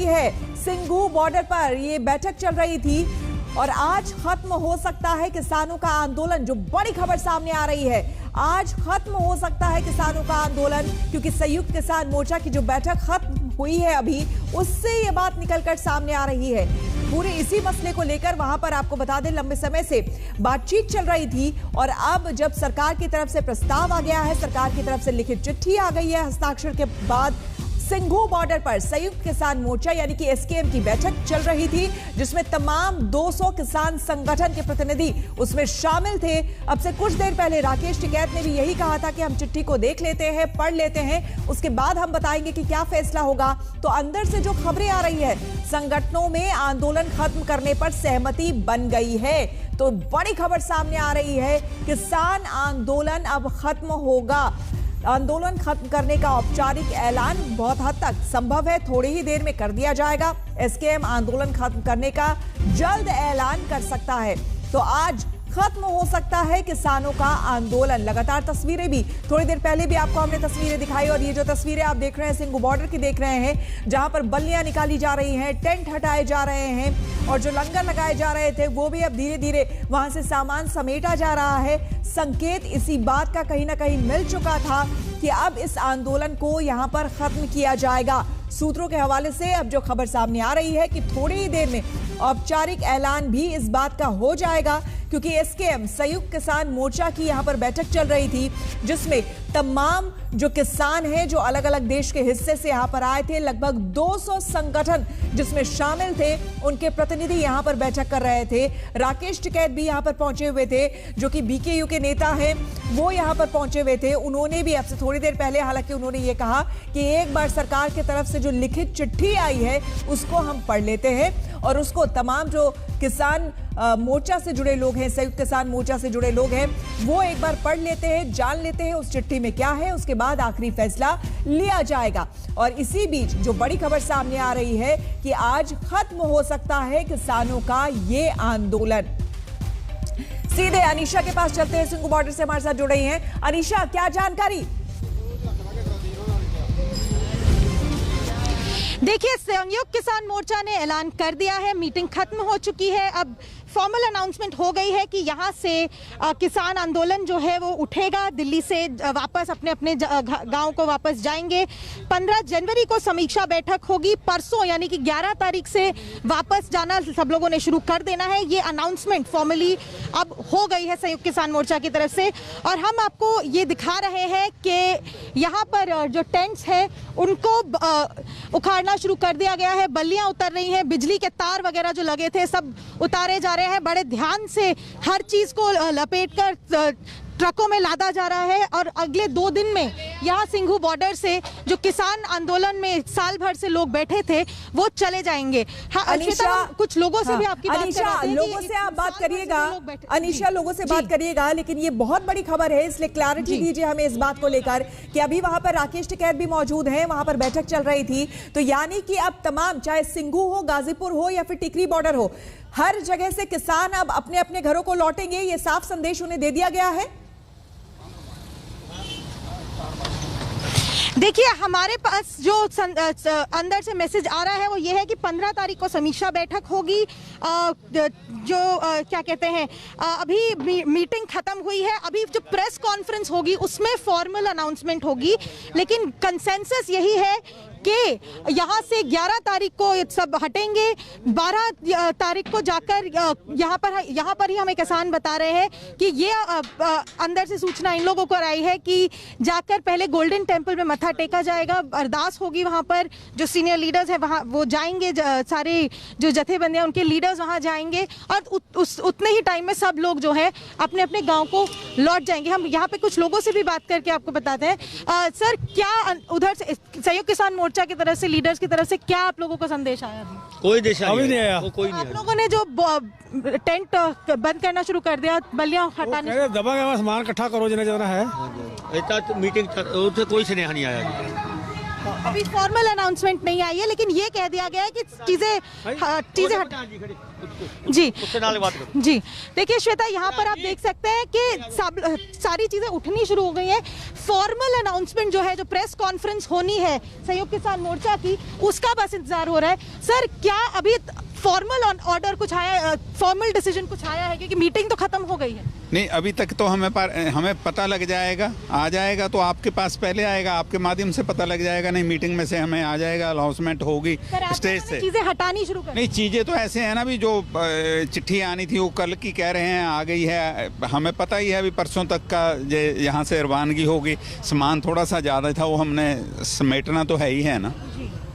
रही है। सिंघू बॉर्डर पर ये बैठक चल रही थी और आज खत्म हो सकता है किसानों का आंदोलन। जो बड़ी खबर सामने आ रही है, आज खत्म हो सकता है किसानों का आंदोलन, क्योंकि संयुक्त किसान मोर्चा की जो बैठक खत्म हुई है अभी, उससे ये बात निकलकर सामने आ रही है। पूरे इसी मसले को लेकर वहां पर आपको बता दें लंबे समय से बातचीत चल रही थी और अब जब सरकार की तरफ से प्रस्ताव आ गया है, सरकार की तरफ से लिखित चिट्ठी आ गई है हस्ताक्षर के बाद, सिंघू बॉर्डर पर संयुक्त किसान मोर्चा यानी कि एसकेएम की बैठक चल रही थी, जिसमें तमाम 200 किसान संगठन के प्रतिनिधि उसमें शामिल थे। अब से कुछ देर पहले राकेश टिकैत ने भी यही कहा था कि हम चिट्ठी को देख लेते हैं, पढ़ लेते हैं, उसके बाद हम बताएंगे कि क्या फैसला होगा। तो अंदर से जो खबरें आ रही है, संगठनों में आंदोलन खत्म करने पर सहमति बन गई है। तो बड़ी खबर सामने आ रही है, किसान आंदोलन अब खत्म होगा। आंदोलन खत्म करने का औपचारिक ऐलान बहुत हद तक संभव है, थोड़ी ही देर में कर दिया जाएगा। एसकेएम आंदोलन खत्म करने का जल्द ऐलान कर सकता है। तो आज खत्म हो सकता है किसानों का आंदोलन। लगातार तस्वीरें भी, थोड़ी देर पहले भी आपको हमने तस्वीरें दिखाई और ये जो तस्वीरें आप देख रहे हैं सिंघू बॉर्डर की देख रहे हैं, जहां पर बल्लियां निकाली जा रही हैं, टेंट हटाए जा रहे हैं और जो लंगर लगाए जा रहे थे वो भी अब धीरे धीरे वहां से सामान समेटा जा रहा है। संकेत इसी बात का कहीं ना कहीं मिल चुका था कि अब इस आंदोलन को यहां पर खत्म किया जाएगा। सूत्रों के हवाले से अब जो खबर सामने आ रही है कि थोड़ी ही देर में औपचारिक ऐलान भी इस बात का हो जाएगा, क्योंकि एसकेएम संयुक्त किसान मोर्चा की यहां पर बैठक चल रही थी, जिसमें तमाम जो किसान हैं जो अलग अलग देश के हिस्से से यहां पर आए थे, लगभग 200 संगठन जिसमें शामिल थे, उनके प्रतिनिधि यहां पर बैठक कर रहे थे। राकेश टिकैत भी यहां पर पहुंचे हुए थे, जो कि बीकेयू के नेता हैं, वो यहां पर पहुंचे हुए थे। उन्होंने भी अब से थोड़ी देर पहले हालांकि उन्होंने ये कहा कि एक बार सरकार की तरफ से जो लिखित चिट्ठी आई है उसको हम पढ़ लेते हैं और उसको तमाम जो किसान मोर्चा से जुड़े लोग हैं, संयुक्त किसान मोर्चा से जुड़े लोग हैं, वो एक बार पढ़ लेते हैं, जान लेते हैं उस चिट्ठी में क्या है, उसके बाद आखिरी फैसला लिया जाएगा। और इसी बीच जो बड़ी खबर सामने आ रही है कि आज खत्म हो सकता है किसानों का ये आंदोलन। सीधे अनीशा के पास चलते हैं, सिंघू बॉर्डर से हमारे साथ जुड़ रही हैं। अनीशा, क्या जानकारी? देखिए, संयुक्त किसान मोर्चा ने ऐलान कर दिया है, मीटिंग खत्म हो चुकी है। अब फॉर्मल अनाउंसमेंट हो गई है कि यहाँ से किसान आंदोलन जो है वो उठेगा, दिल्ली से वापस अपने अपने गांव को वापस जाएंगे। 15 जनवरी को समीक्षा बैठक होगी, परसों यानी कि 11 तारीख से वापस जाना सब लोगों ने शुरू कर देना है। ये अनाउंसमेंट फॉर्मली अब हो गई है संयुक्त किसान मोर्चा की तरफ से। और हम आपको ये दिखा रहे हैं कि यहाँ पर जो टेंट्स है उनको उखाड़ना शुरू कर दिया गया है, बल्लियां उतर रही हैं, बिजली के तार वगैरह जो लगे थे सब उतारे जा रहे हैं। बड़े ध्यान से हर चीज को लपेटकर ट्रकों में लादा जा रहा है और अगले 2 दिन में यहाँ सिंघू बॉर्डर से जो किसान आंदोलन में साल भर से लोग बैठे थे वो चले जाएंगे। हाँ, अनीशा, कुछ लोगों से भी आपकी बात कराते हैं। लोगों से आप बात करिएगा अनीशा, लोगों से बात करिएगा, लेकिन ये बहुत बड़ी खबर है, इसलिए क्लैरिटी दीजिए हमें इस बात को लेकर कि अभी वहां पर राकेश टिकैत भी मौजूद हैं, वहां पर बैठक चल रही थी, तो यानी कि अब तमाम, चाहे सिंघू हो, गाजीपुर हो या फिर टिकरी बॉर्डर हो, हर जगह से किसान अब अपने अपने घरों को लौटेंगे, ये साफ संदेश उन्हें दे दिया गया है। देखिए, हमारे पास जो अंदर से मैसेज आ रहा है वो ये है कि 15 तारीख को समीक्षा बैठक होगी। क्या कहते हैं, अभी मीटिंग खत्म हुई है, अभी जो प्रेस कॉन्फ्रेंस होगी उसमें फॉर्मल अनाउंसमेंट होगी, लेकिन कंसेंसस यही है कि यहाँ से 11 तारीख को सब हटेंगे। 12 तारीख को जाकर यहाँ पर ही हमें किसान बता रहे हैं कि ये अंदर से सूचना इन लोगों को आई है कि जाकर पहले गोल्डन टेम्पल में मत्था टेका जाएगा, अरदास होगी, वहाँ पर जो सीनियर लीडर्स हैं वहाँ वो जाएंगे, सारे जो जथेबंदियाँ उनके लीडर्स वहाँ जाएंगे और उतने ही टाइम में सब लोग जो है अपने अपने गाँव को लौट जाएंगे। हम यहाँ पे कुछ लोगों से भी बात करके आपको बताते हैं। सर, क्या उधर से संयुक्त किसान मोर्चा की तरफ से, लीडर्स की तरफ से क्या आप लोगों को संदेश आया? कोई देश अभी नहीं आया, कोई नहीं। आप लोगों ने जो टेंट बंद करना शुरू कर दिया, बल्लियां हटाने, दबा के सामान इकट्ठा करो जिन्हें जाना है, मीटिंग कोई स्नेहा नहीं आया। अभी फॉर्मल अनाउंसमेंट नहीं आई है, लेकिन ये कह दिया गया है कि चीजें जी जी देखिए श्वेता, यहाँ पर आप देख सकते हैं कि सारी चीजें उठनी शुरू हो गई हैं। फॉर्मल अनाउंसमेंट जो है, जो प्रेस कॉन्फ्रेंस होनी है संयुक्त किसान मोर्चा की, उसका बस इंतजार हो रहा है। सर, क्या अभी फॉर्मल ऑर्डर कुछ आया, फॉर्मल डिसीजन कुछ आया है? क्योंकि मीटिंग तो खत्म हो गई है। नहीं, अभी तक तो हमें पता लग जाएगा, आ जाएगा तो आपके पास पहले आएगा, आपके माध्यम से पता लग जाएगा। नहीं, मीटिंग में से हमें आ जाएगा, अनाउंसमेंट होगी स्टेज से। चीजें हटानी शुरू कर, नहीं, चीजें तो ऐसे है ना, भी जो चिट्ठी आनी थी वो कल की कह रहे हैं आ गई है। हमें पता ही है अभी परसों तक का यहाँ से रवानगी होगी। सामान थोड़ा सा ज़्यादा था, वो हमने समेटना तो है ही है ना।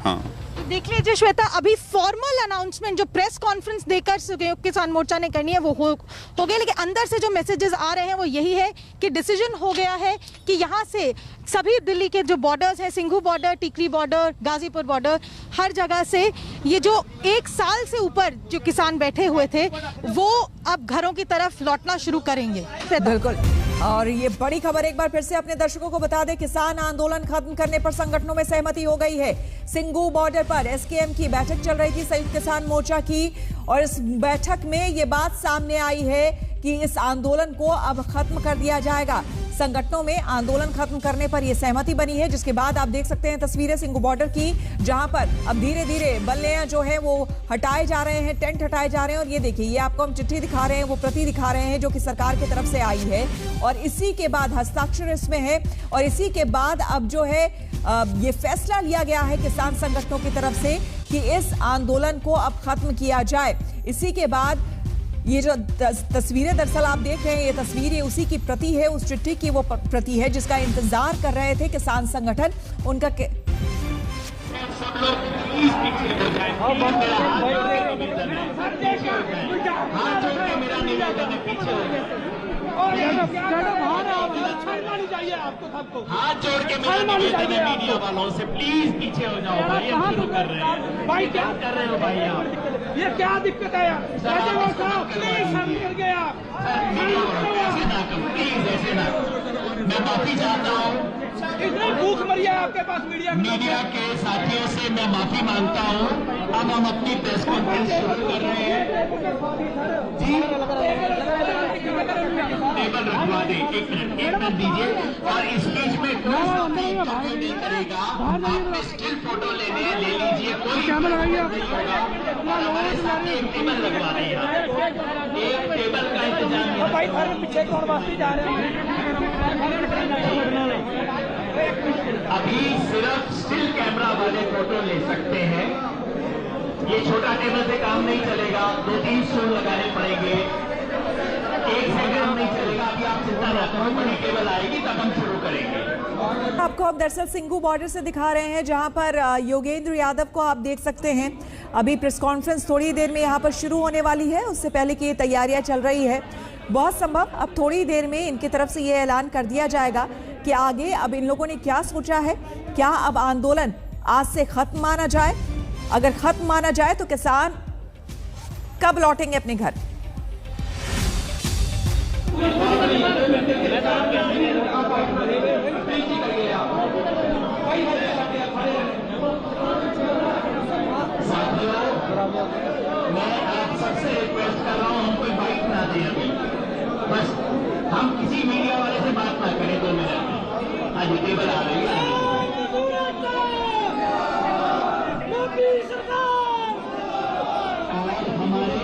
हाँ, देख लीजिए श्वेता, अभी फॉर्मल अनाउंसमेंट जो प्रेस कॉन्फ्रेंस देकर संयुक्त किसान मोर्चा ने करनी है वो हो गया, लेकिन अंदर से जो मैसेजेस आ रहे हैं वो यही है कि डिसीजन हो गया है कि यहाँ से सभी दिल्ली के जो बॉर्डर्स हैं, सिंघू बॉर्डर, टिकरी बॉर्डर, गाजीपुर बॉर्डर, हर जगह से ये जो 1 साल से ऊपर जो किसान बैठे हुए थे वो अब घरों की तरफ लौटना शुरू करेंगे। बिल्कुल, और ये बड़ी खबर एक बार फिर से अपने दर्शकों को बता दें, किसान आंदोलन खत्म करने पर संगठनों में सहमति हो गई है। सिंघू बॉर्डर पर एसकेएम की बैठक चल रही थी, संयुक्त किसान मोर्चा की, और इस बैठक में ये बात सामने आई है कि इस आंदोलन को अब खत्म कर दिया जाएगा। संगठनों में आंदोलन खत्म करने पर यह सहमति बनी है, जिसके बाद आप देख सकते हैं तस्वीरें सिंघू बॉर्डर की, जहां पर अब धीरे धीरे बल्लियां जो है वो हटाए जा रहे हैं, टेंट हटाए जा रहे हैं। और ये देखिए, ये आपको हम चिट्ठी दिखा रहे हैं, वो प्रति दिखा रहे हैं जो कि सरकार की तरफ से आई है, और इसी के बाद हस्ताक्षर इसमें है, और इसी के बाद अब जो है ये फैसला लिया गया है किसान संगठनों की तरफ से कि इस आंदोलन को अब खत्म किया जाए। इसी के बाद ये जो तस्वीरें दरअसल आप देख रहे हैं, ये तस्वीर ये उसी की प्रति है, उस चिट्ठी की वो प्रति है जिसका इंतजार कर रहे थे किसान संगठन। उनका हाथ जोड़ के मेरा निवेदन है मीडिया वालों से, प्लीज पीछे हो जाओ भाई, हम शुरू कर रहे हैं। भाई क्या कर रहे हो भाई आप? ये क्या दिक्कत है यार? ऐसे ना करो, प्लीज, ऐसे ना। मैं माफी चाहता हूँ, इतने भूख मरी है आपके पास मीडिया के साथियों से मैं माफी मांगता हूँ। अब हम अपनी प्रेस कॉन्फ्रेंस शुरू कर रहे हैं। टेबल रखवा दें, एक मिनट दीजिए, और इस बीच में नहीं करेगा। आपने स्टिल फोटो ले लीजिए, कोई कैमरा लगाइए, हमारे साथ एक टेबल लगवा रही है, एक टेबल का इंतजाम। भाई पीछे कौन वास्ते जा रहे हैं? अभी सिर्फ स्टिल कैमरा वाले फोटो ले सकते हैं। ये छोटा टेबल से काम नहीं चलेगा, 2-3 स्टूल लगाने पड़ेंगे, एक से काम नहीं चलेगा। अभी आप चिंता ना करो, बड़ी टेबल आएगी तब हम शुरू करेंगे। आपको हम दरअसल सिंघू बॉर्डर से दिखा रहे हैं, जहां पर योगेंद्र यादव को आप देख सकते हैं। अभी प्रेस कॉन्फ्रेंस थोड़ी देर में यहां पर शुरू होने वाली है, उससे पहले की तैयारियां चल रही है। बहुत संभव अब थोड़ी देर में इनकी तरफ से ये ऐलान कर दिया जाएगा कि आगे अब इन लोगों ने क्या सोचा है। क्या अब आंदोलन आज से खत्म माना जाए? अगर खत्म माना जाए तो किसान कब लौटेंगे अपने घर? मैं आप सबसे रिक्वेस्ट कर रहा हूँ, हम कोई बाइट ना दें अभी, बस हम किसी मीडिया वाले से बात ना करें 2 मिनट। आज टेबल आ रही है, और हमारे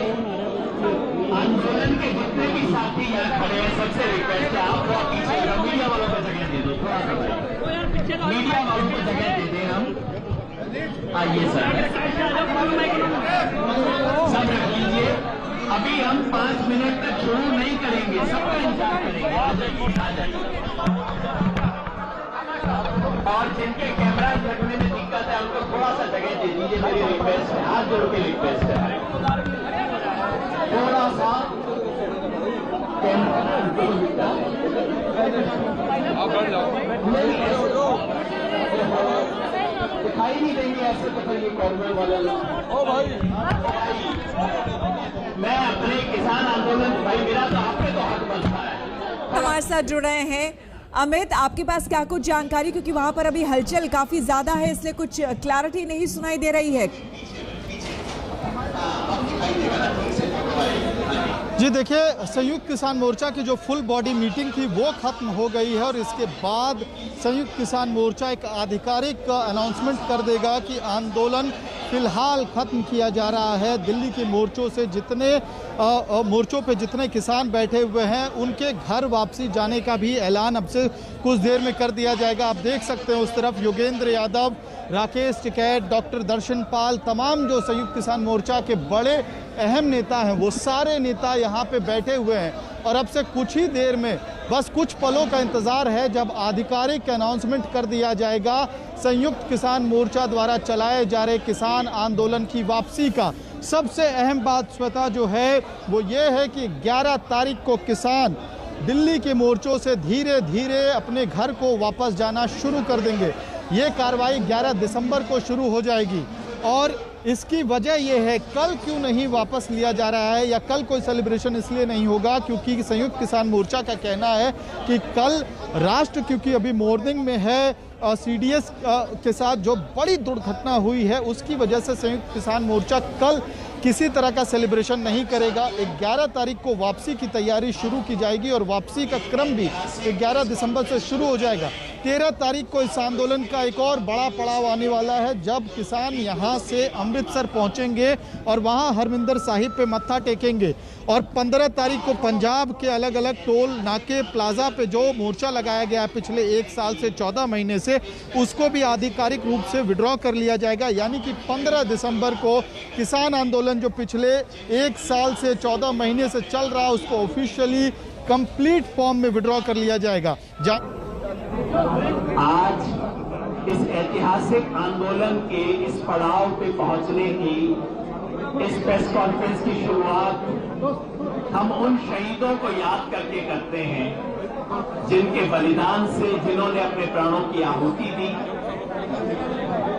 आंदोलन के जितने भी साथी यहाँ खड़े हैं, सबसे रिक्वेस्ट है आप थोड़ा पीछे, मीडिया वालों को जगह दे दो, थोड़ा सा मीडिया वालों को जगह दे दें। हम आइए सर, सब रख लीजिए। अभी हम 5 मिनट तक शुरू नहीं करेंगे, सबका इंतजार करेंगे। आ जाइए। और जिनके कैमरा लगने में दिक्कत है उनको थोड़ा सा जगह दे दीजिए, मेरी रिक्वेस्ट है, हाथ जोड़ के रिक्वेस्ट है, थोड़ा सा दिखाई नहीं देंगे ऐसे, तो फिर ये कॉर्नर वाले लोग। ओ भाई, मैं अपने किसान आंदोलन, भाई मेरा तो आप पे तो हक बनता है। हमारे साथ जुड़ रहे हैं अमित, आपके पास क्या कुछ जानकारी, क्योंकि वहां पर अभी हलचल काफी ज्यादा है, इसलिए कुछ क्लैरिटी नहीं सुनाई दे रही है। जी देखिए, संयुक्त किसान मोर्चा की जो फुल बॉडी मीटिंग थी वो खत्म हो गई है और इसके बाद संयुक्त किसान मोर्चा एक आधिकारिक अनाउंसमेंट कर देगा कि आंदोलन फिलहाल खत्म किया जा रहा है। दिल्ली के मोर्चों से मोर्चों पे जितने किसान बैठे हुए हैं उनके घर वापसी जाने का भी ऐलान अब से कुछ देर में कर दिया जाएगा। आप देख सकते हैं उस तरफ योगेंद्र यादव, राकेश टिकैत, डॉक्टर दर्शन पाल, तमाम जो संयुक्त किसान मोर्चा के बड़े अहम नेता हैं वो सारे नेता यहाँ पे बैठे हुए हैं और अब से कुछ ही देर में, बस कुछ पलों का इंतजार है जब आधिकारिक अनाउंसमेंट कर दिया जाएगा संयुक्त किसान मोर्चा द्वारा चलाए जा रहे किसान आंदोलन की वापसी का। सबसे अहम बात श्वेता जो है वो ये है कि 11 तारीख को किसान दिल्ली के मोर्चों से धीरे धीरे अपने घर को वापस जाना शुरू कर देंगे। ये कार्रवाई 11 दिसंबर को शुरू हो जाएगी और इसकी वजह यह है, कल क्यों नहीं वापस लिया जा रहा है या कल कोई सेलिब्रेशन इसलिए नहीं होगा क्योंकि संयुक्त किसान मोर्चा का कहना है कि कल राष्ट्र, क्योंकि अभी मॉर्निंग में है सीडीएस के साथ जो बड़ी दुर्घटना हुई है उसकी वजह से संयुक्त किसान मोर्चा कल किसी तरह का सेलिब्रेशन नहीं करेगा। 11 तारीख को वापसी की तैयारी शुरू की जाएगी और वापसी का क्रम भी 11 दिसंबर से शुरू हो जाएगा। 13 तारीख को इस आंदोलन का एक और बड़ा पड़ाव आने वाला है जब किसान यहां से अमृतसर पहुंचेंगे और वहां हरमिंदर साहिब पे मत्था टेकेंगे और 15 तारीख को पंजाब के अलग अलग टोल नाके प्लाजा पे जो मोर्चा लगाया गया पिछले 1 साल से 14 महीने से, उसको भी आधिकारिक रूप से विड्रॉ कर लिया जाएगा। यानी कि 15 दिसंबर को किसान आंदोलन जो पिछले 1 साल से 14 महीने से चल रहा है उसको ऑफिशियली कंप्लीट फॉर्म में विड्रॉ कर लिया जाएगा। आज इस ऐतिहासिक आंदोलन के इस पड़ाव पे पहुंचने की इस प्रेस कॉन्फ्रेंस की शुरुआत हम उन शहीदों को याद करके करते हैं जिनके बलिदान से, जिन्होंने अपने प्राणों की आहुति दी।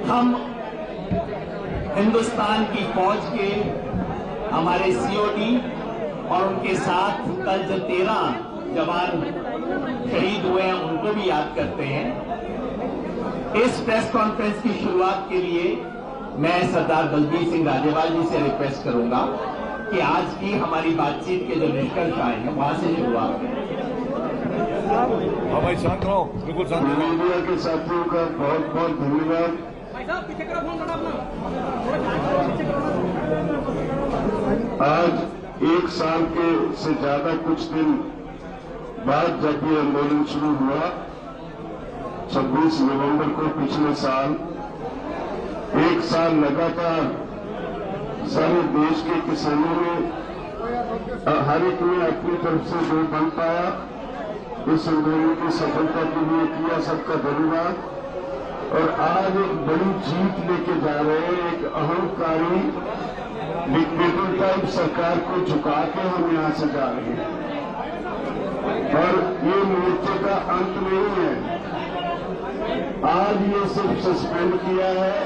हम हिंदुस्तान की फौज के हमारे सीओडी और उनके साथ कल जो 13 जवान शहीद हुए हैं उनको भी याद करते हैं। इस प्रेस कॉन्फ्रेंस की शुरुआत के लिए मैं सरदार बलबीर सिंह राजेवाल जी से रिक्वेस्ट करूंगा कि आज की हमारी बातचीत के जो निष्कर्ष आए हैं वहां से शुरुआत करें। भाई शांत रहो, बिल्कुल शांत रहो। मीडिया के साथियों का बहुत बहुत धन्यवाद। आज 1 साल के से ज्यादा कुछ दिन बाद जब ये आंदोलन शुरू हुआ, 26 नवंबर को पिछले साल, 1 साल लगातार सारे देश के किसानों ने हर एक ने अपनी तरफ से जो बन पाया इस आंदोलन की सफलता के लिए किया, सबका धन्यवाद। और आज एक बड़ी जीत लेके जा रहे हैं, एक अहंकारी डिक्टेटर टाइप सरकार को झुका के हम यहां से जा रहे हैं और ये मोर्चे का अंत नहीं है। आज ये सिर्फ सस्पेंड किया है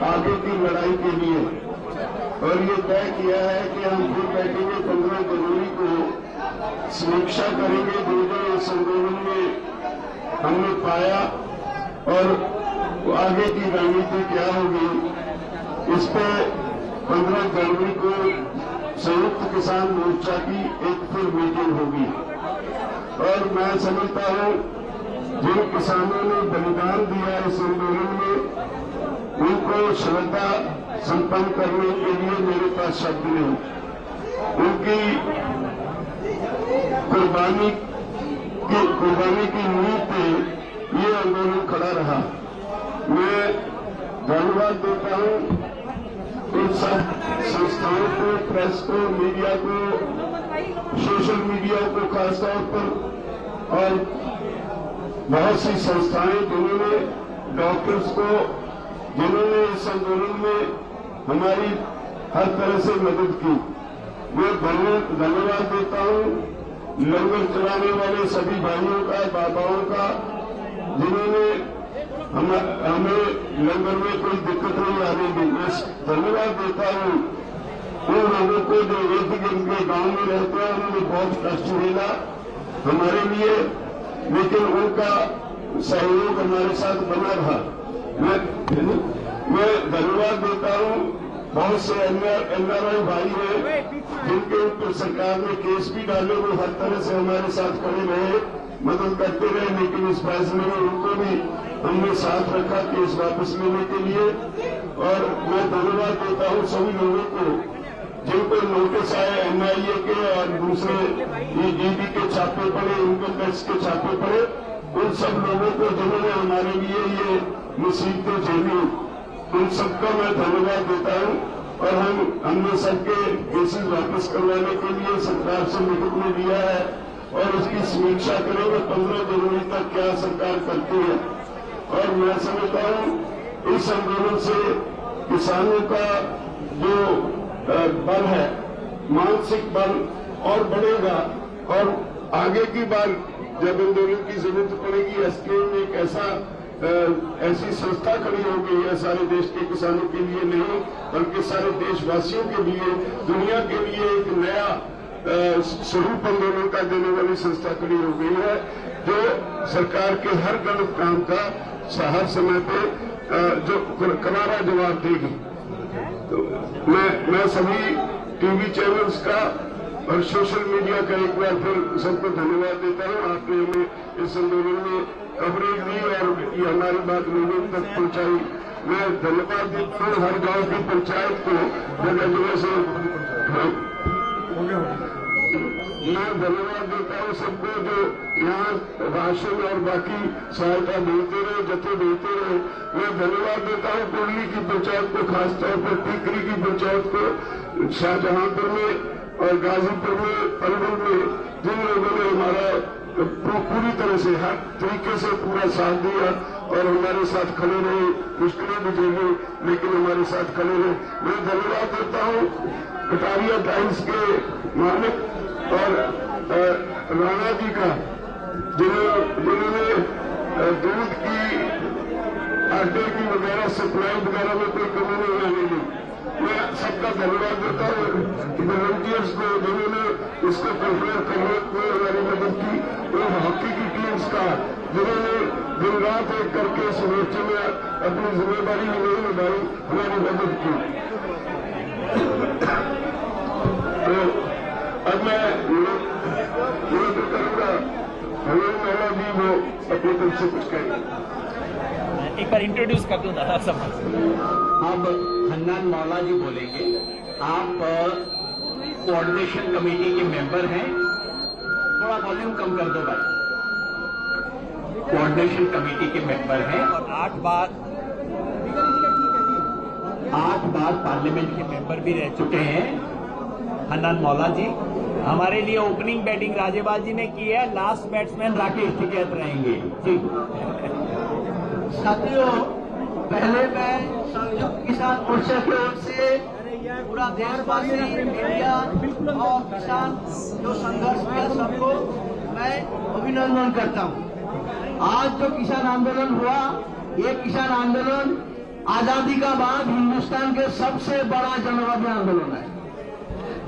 आगे की लड़ाई के लिए और ये तय किया है कि हम फिर बैठेंगे 15 जनवरी को समीक्षा करेंगे जो इस आंदोलन में हमने पाया और आगे की रणनीति क्या होगी। इस पे 15 जनवरी को संयुक्त किसान मोर्चा की एक फिर मीटिंग होगी और मैं समझता हूं जिन किसानों ने बलिदान दिया इस आंदोलन में उनको श्रद्धा संपन्न करने के लिए मेरे पास शब्द नहीं। उनकी कुर्बानी की नींव पे ये आंदोलन खड़ा रहा। मैं धन्यवाद देता हूं उन सब संस्थाओं को, प्रेस को, मीडिया को, सोशल मीडिया को खासतौर पर और बहुत सी संस्थाएं जिन्होंने, डॉक्टर्स को जिन्होंने इस आंदोलन में हमारी हर तरह से मदद की। मैं धन्यवाद देता हूं लंगर चलाने वाले सभी भाइयों का, बाबाओं का, जिन्होंने हमें लंगर में कोई दिक्कत नहीं आने दी। मैं धन्यवाद देता हूं उन लोगों को जो इर्द गिर्द के गांव में रहते हैं, उन्होंने बहुत कष्ट झेला हमारे लिए लेकिन उनका सहयोग हमारे साथ बना रहा। मैं धन्यवाद देता हूं बहुत से एनआरआई भाई हैं जिनके ऊपर सरकार ने केस भी डाले, वो हर तरह से हमारे साथ खड़े रहे, मदद करते रहे, लेकिन इस फैसले में उनको भी हमने साथ रखा केस वापस लेने के लिए। और मैं धन्यवाद देता हूं सभी लोगों को जिनको नोटिस आए एनआईए के और दूसरे ईडी के छापे पड़े, इनकम टैक्स के छापे पड़े, उन सब लोगों को जिन्होंने हमारे लिए ये मुसीबतें झेली, उन सबका मैं धन्यवाद देता हूं। और हमने सबके केसेस वापस करवाने के लिए सरकार से निवेदन दिया है और उसकी समीक्षा करेंगे 15 जनवरी तक क्या सरकार करती है। और मैं समझता हूं इस आंदोलन से किसानों का जो बल है, मानसिक बल और बढ़ेगा। और आगे की बार जब आंदोलन की जरूरत पड़ेगी, एसकेएम एक ऐसी संस्था खड़ी हो गई है सारे देश के किसानों के लिए नहीं बल्कि सारे देशवासियों के लिए, दुनिया के लिए एक नया स्वरूप आंदोलन का देने वाली संस्था खड़ी हो गई है जो सरकार के हर गलत काम का हर समय पे जो करारा जवाब देगी। तो मैं सभी टीवी चैनल्स का और सोशल मीडिया का एक बार फिर सबको धन्यवाद देता हूं। आपने हमें इस आंदोलन में कवरेज दी और ये हमारी बात लोगों तक पहुंचाई। मैं धन्यवाद देता हूं हर गांव की पंचायत को जगह जगह से, मैं धन्यवाद देता हूं सबको जो यहाँ राशन और बाकी सहायता देते रहे, जत्थे देते रहे। मैं धन्यवाद देता हूं कुर्ली की पंचायत को, खासतौर पर टीकरी की पंचायत को, शाहजहांपुर में और गाजीपुर में, पलवल में, जिन लोगों ने हमारा पूरी तरह से हर तरीके से पूरा साथ दिया और हमारे साथ खड़े रहे, मुश्किलें भी झेली लेकिन हमारे साथ खड़े रहे। मैं धन्यवाद देता हूं कटारिया टाइम्स के मालिक और राणा जी का, जिन्होंने दूध की, आटे की वगैरह सप्लाई वगैरह में कोई कमी नहीं आने दी। मैं सबका धन्यवाद देता हूँ वॉलंटियर्स को जिन्होंने इसको कंट्रोल करने में हमारी मदद की, और हॉकी की टीम्स का जिन्होंने दिन रात एक करके इस मोर्चे में अपनी जिम्मेदारी नहीं निभाई, हमारी मदद की। तो अब मैं निवेदन करूंगा हमें महिला जी वो अपनी तरफ से कुछ कहेंगे। एक बार इंट्रोड्यूस कर दूं दादा सब। अब हन्नान मौला जी बोलेंगे। आप कोऑर्डिनेशन कमेटी के मेंबर हैं, थोड़ा वॉल्यूम कम कर दो भाई। कोऑर्डिनेशन कमेटी के मेंबर हैं और 8 बार पार्लियामेंट के मेंबर भी रह चुके हैं। हन्नान मौला जी हमारे लिए ओपनिंग बैटिंग राजेबाज जी ने की है, लास्ट बैट्समैन राकेश टिकैत रहेंगे जी। साथियों, पहले मैं संयुक्त किसान मोर्चा की ओर से पूरा देशवासी, मीडिया और किसान जो संघर्ष किया सबको मैं अभिनंदन करता हूं। आज जो किसान आंदोलन हुआ, ये किसान आंदोलन आजादी का बाद हिंदुस्तान के सबसे बड़ा जनवादी आंदोलन है।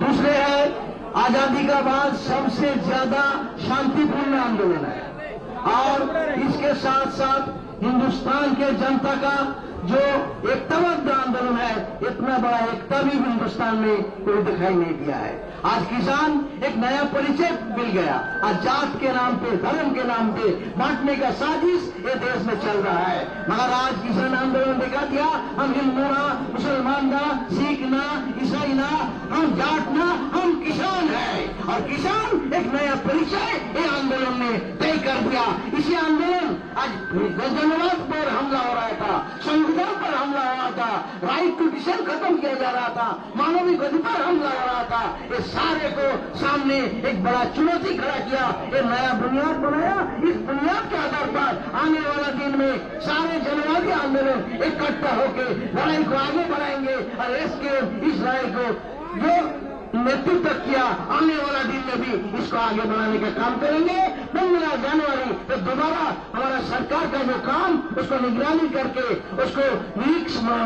दूसरे है आजादी का बाद सबसे ज्यादा शांतिपूर्ण आंदोलन है। और इसके साथ साथ हिंदुस्तान के जनता का जो एकताबद्ध आंदोलन है, इतना बड़ा एकता भी हिंदुस्तान में कोई दिखाई नहीं दिया है। आज किसान एक नया परिचय मिल गया। आज जात के नाम पे, धर्म के नाम पे बांटने का साजिश ये देश में चल रहा है। मगर आज किसान आंदोलन दिखा दिया, हम हिंदू ना, मुसलमान ना, सिख ना, ईसाई ना, हम जाट ना, हम किसान है। और किसान एक नया परिचय ये आंदोलन ने तय कर दिया। इसी आंदोलन आज जनवाद पर हमला हो रहा था, संविधान पर हमला हो रहा था, राइट टू डिसीजन खत्म किया जा रहा था, मानवीय अधिकार पर हमला हो रहा था। ये सारे को सामने एक बड़ा चुनौती खड़ा किया, एक नया बुनियाद बनाया। इस बुनियाद के आधार पर आने वाला दिन में सारे जनवादी आंदोलन इकट्ठा होकर लड़ाई को आगे बढ़ाएंगे और इसके इस लड़ाई को जो नेतृत्व किया, आने वाला दिन में भी इसको आगे बढ़ाने का काम करेंगे। 15 जनवरी तो दोबारा हमारा सरकार का जो काम, उसको निगरानी करके, उसको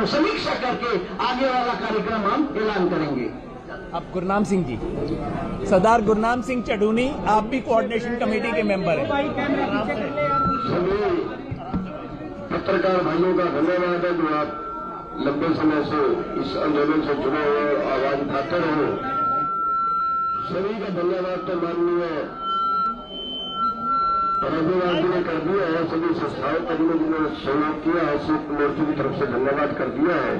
समीक्षा करके आगे वाला कार्यक्रम हम ऐलान करेंगे। अब गुरनाम सिंह जी, सरदार गुरनाम सिंह चढ़ूनी, आप भी कोऑर्डिनेशन कमेटी के मेंबर हैं। सभी पत्रकार भाइयों का धन्यवाद है जो आप लंबे समय से इस आंदोलन से जुड़े हुए आवाज उठाते रहे। सभी का धन्यवाद तो माननीय रघुनाथ जी ने कर दिया है, सभी संस्थाओं कर्मियों जिन्होंने सहयोग किया है, संयुक्त मोर्चे की तरफ से धन्यवाद कर दिया है।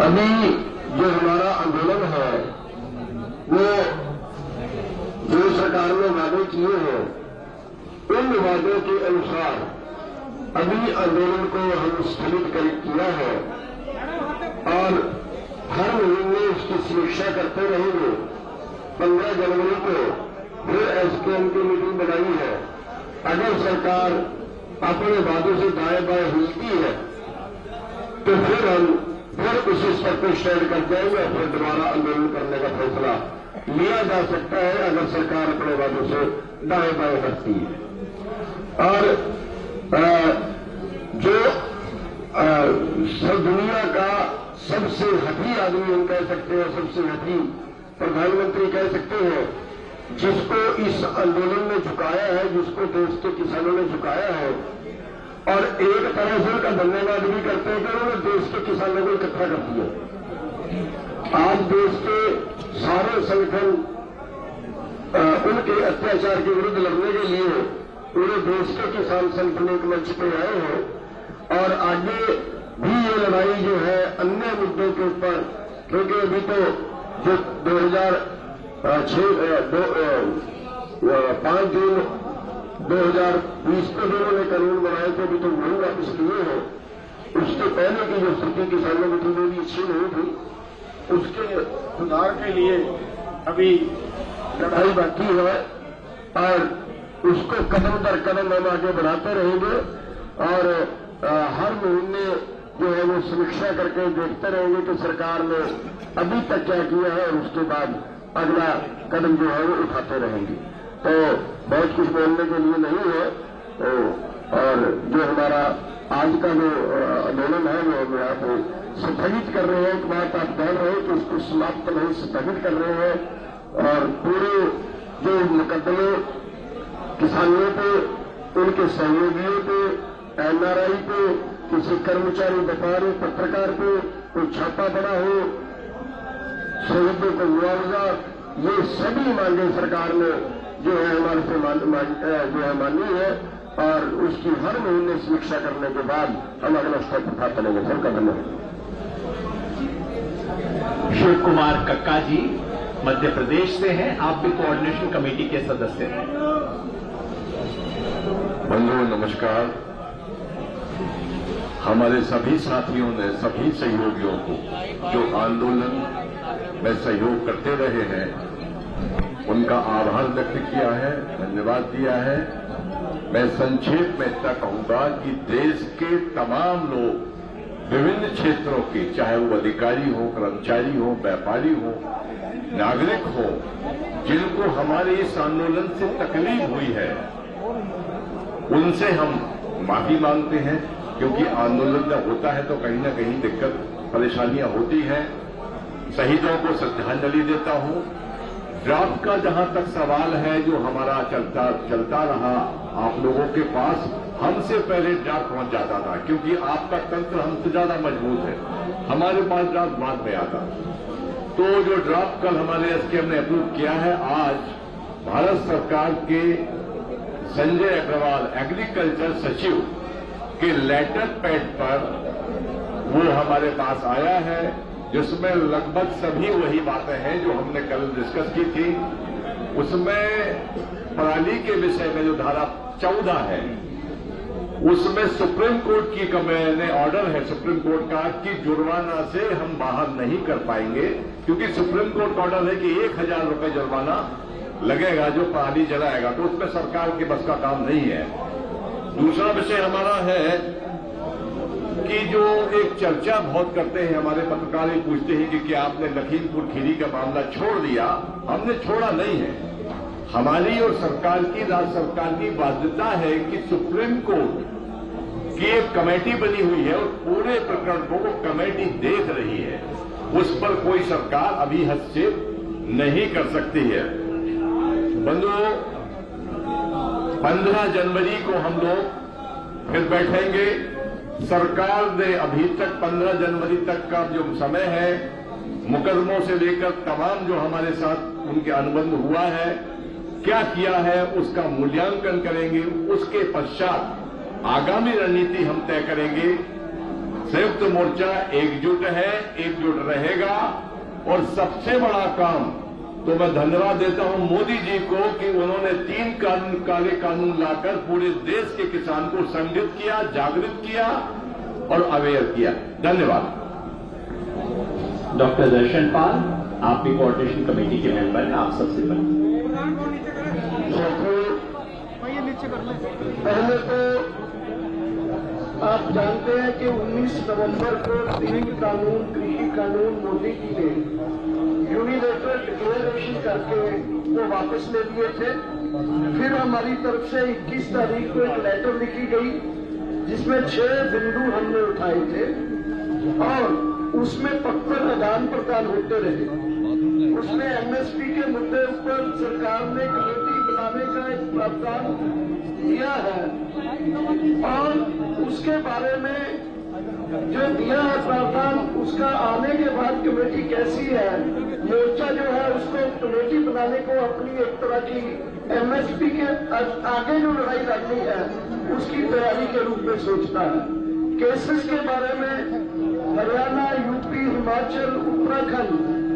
अभी जो हमारा आंदोलन है वो जो सरकार ने वादे किए हैं उन वादों के अनुसार अभी आंदोलन को हम स्थगित किया है और हर महीने उसकी समीक्षा करते रहेंगे। 15 जनवरी को फिर एसकेएम की मीटिंग बनाई है। अगर सरकार अपने वादों से दाएं बाएं हिलती है तो फिर हम उसी स्तर पर स्टैंड कर जाएंगे और फिर दोबारा आंदोलन करने का फैसला लिया जा सकता है अगर सरकार अपने वादों से दाएं बाएं हटती है। और जो दुनिया का सबसे हठी आदमी हम कह सकते हैं, सबसे हठी प्रधानमंत्री कह सकते हैं, जिसको इस आंदोलन ने झुकाया है, जिसको देश के किसानों ने झुकाया है। और एक तरह से उनका धन्यवाद भी करते हैं कि उन्होंने देश के किसानों को इकट्ठा कर दिया। आज देश के सारे संगठन उनके अत्याचार के विरुद्ध लड़ने के लिए पूरे देश के किसान संगठन एक मंच पे आए हैं और आगे भी ये लड़ाई जो है अन्य मुद्दों के ऊपर, क्योंकि अभी तो जो 5 जून 2020 को जो उन्होंने कानून बनाए थे अभी तो वही वापस लिए हैं। उसके पहले की जो स्थिति किसानों की थी वो भी अच्छी नहीं थी। उसके सुधार के लिए अभी लड़ाई बाकी है और उसको कदम दर कदम हम आगे बढ़ाते रहेंगे और हर महीने जो है वो समीक्षा करके देखते रहेंगे कि सरकार ने अभी तक क्या किया है और उसके बाद अगला कदम जो है वो उठाते रहेंगे। तो बहुत कुछ बोलने के लिए नहीं है तो और जो हमारा आज का जो आंदोलन है वो हम यहाँ पे स्थगित कर रहे हैं। एक बात आप जान रहे हैं कि उसको समाप्त नहीं स्थगित कर रहे हैं और पूरे जो मुकदमे किसानों पे, उनके सहयोगियों पे, एनआरआई पे, किसी कर्मचारी, व्यापारी, पत्रकार पे कोई छापा पड़ा हो, शहीदों को मुआवजा, ये सभी मांगे सरकार ने जो है हमारे से जो है मानी है और उसकी हर महीने समीक्षा करने के बाद हम अगला स्टेप उठाते रहेंगे। सबका धन्यवाद। शिव कुमार कक्का जी मध्य प्रदेश से हैं, आप भी कोऑर्डिनेशन कमेटी के सदस्य हैं। बंधुओं नमस्कार। हमारे सभी साथियों ने, सभी सहयोगियों को जो आंदोलन में सहयोग करते रहे हैं उनका आभार व्यक्त किया है, धन्यवाद दिया है। मैं संक्षेप में इतना कहूंगा कि देश के तमाम लोग विभिन्न क्षेत्रों के, चाहे वो अधिकारी हो, कर्मचारी हो, व्यापारी हो, नागरिक हो, जिनको हमारे इस आंदोलन से तकलीफ हुई है उनसे हम माफी मांगते हैं, क्योंकि आंदोलन जब होता है तो कहीं ना कहीं दिक्कत परेशानियां होती हैं। शहीदों को श्रद्धांजलि देता हूं। ड्राफ्ट का जहां तक सवाल है जो हमारा चलता रहा आप लोगों के पास, हमसे पहले ड्राफ्ट पहुंच जाता था, क्योंकि आपका तंत्र हमसे ज्यादा मजबूत है, हमारे पास ड्राफ्ट बाद में आता। तो जो ड्राफ्ट कल हमारे एसकेएम ने अप्रूव किया है, आज भारत सरकार के संजय अग्रवाल एग्रीकल्चर सचिव के लेटर पैड पर वो हमारे पास आया है, जिसमें लगभग सभी वही बातें हैं जो हमने कल डिस्कस की थी। उसमें पराली के विषय में जो धारा 14 है उसमें सुप्रीम कोर्ट की मैंने ऑर्डर है सुप्रीम कोर्ट का कि जुर्माना से हम बाहर नहीं कर पाएंगे, क्योंकि सुप्रीम कोर्ट का ऑर्डर है कि 1000 रुपए जुर्माना लगेगा जो पराली जलाएगा, तो उसमें सरकार के बस का काम नहीं है। दूसरा विषय हमारा है कि जो एक चर्चा बहुत करते हैं हमारे पत्रकार, ये पूछते हैं कि क्या आपने लखीमपुर खीरी का मामला छोड़ दिया? हमने छोड़ा नहीं है। हमारी और सरकार की, राज्य सरकार की बाध्यता है कि सुप्रीम कोर्ट कि एक कमेटी बनी हुई है और पूरे प्रकरण को वो कमेटी देख रही है, उस पर कोई सरकार अभी हस्तक्षेप नहीं कर सकती है। बंधुओं, 15 जनवरी को हम लोग फिर बैठेंगे। सरकार ने अभी तक 15 जनवरी तक का जो समय है, मुकदमों से लेकर तमाम जो हमारे साथ उनके अनुबंध हुआ है, क्या किया है, उसका मूल्यांकन करेंगे। उसके पश्चात आगामी रणनीति हम तय करेंगे। संयुक्त मोर्चा एकजुट है, एकजुट रहेगा। और सबसे बड़ा काम तो मैं धन्यवाद देता हूं मोदी जी को कि उन्होंने 3 काले कानून लाकर पूरे देश के किसान को संगठित किया, जागृत किया और अवेयर किया। धन्यवाद। डॉक्टर दर्शन पाल, आप भी कोऑर्डिनेशन कमेटी के मेंबर हैं, आप सबसे पहले तो आप जानते हैं कि 19 नवंबर को 3 कानून, कृषि कानून मोदी जी ने यूनिलेटरल डिक्लेरेशन करके वो वापस ले लिए थे। फिर हमारी तरफ से 21 तारीख को एक लेटर लिखी गई जिसमें 6 बिंदु हमने उठाए थे और उसमें पत्र आदान प्रदान होते रहे। उसमें एमएसपी के मुद्दे पर सरकार ने कमेटी बनाने का एक प्रावधान दिया है और उसके बारे में जो दिया है प्रावधान, उसका आने के बाद कमेटी कैसी है, मोर्चा जो है उसको कमेटी बनाने को अपनी एक तरह की एमएसपी के आगे जो लड़ाई लड़नी है उसकी तैयारी के रूप में सोचता है। केसेस के बारे में हरियाणा, यूपी, हिमाचल, उत्तराखंड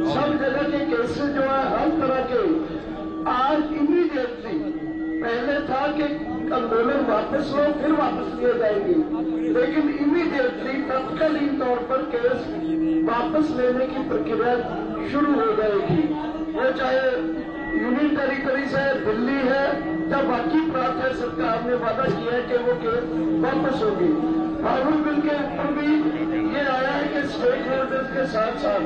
सब जगह के केसेस जो है हर तरह के आज इमीडिएटली, पहले था कि आंदोलन वापस लो फिर वापस लिए जाएंगे, लेकिन इमीडिएटली तत्कालीन तौर पर केस वापस लेने की प्रक्रिया शुरू हो जाएगी। वो चाहे यूनियन टेरिटरी से दिल्ली है या बाकी प्रांत है, सरकार ने वादा किया है कि वो केस वापस होगी। फार्मर बिल के ऊपर भी ये आया है कि स्टेक होल्डर्स के साथ साथ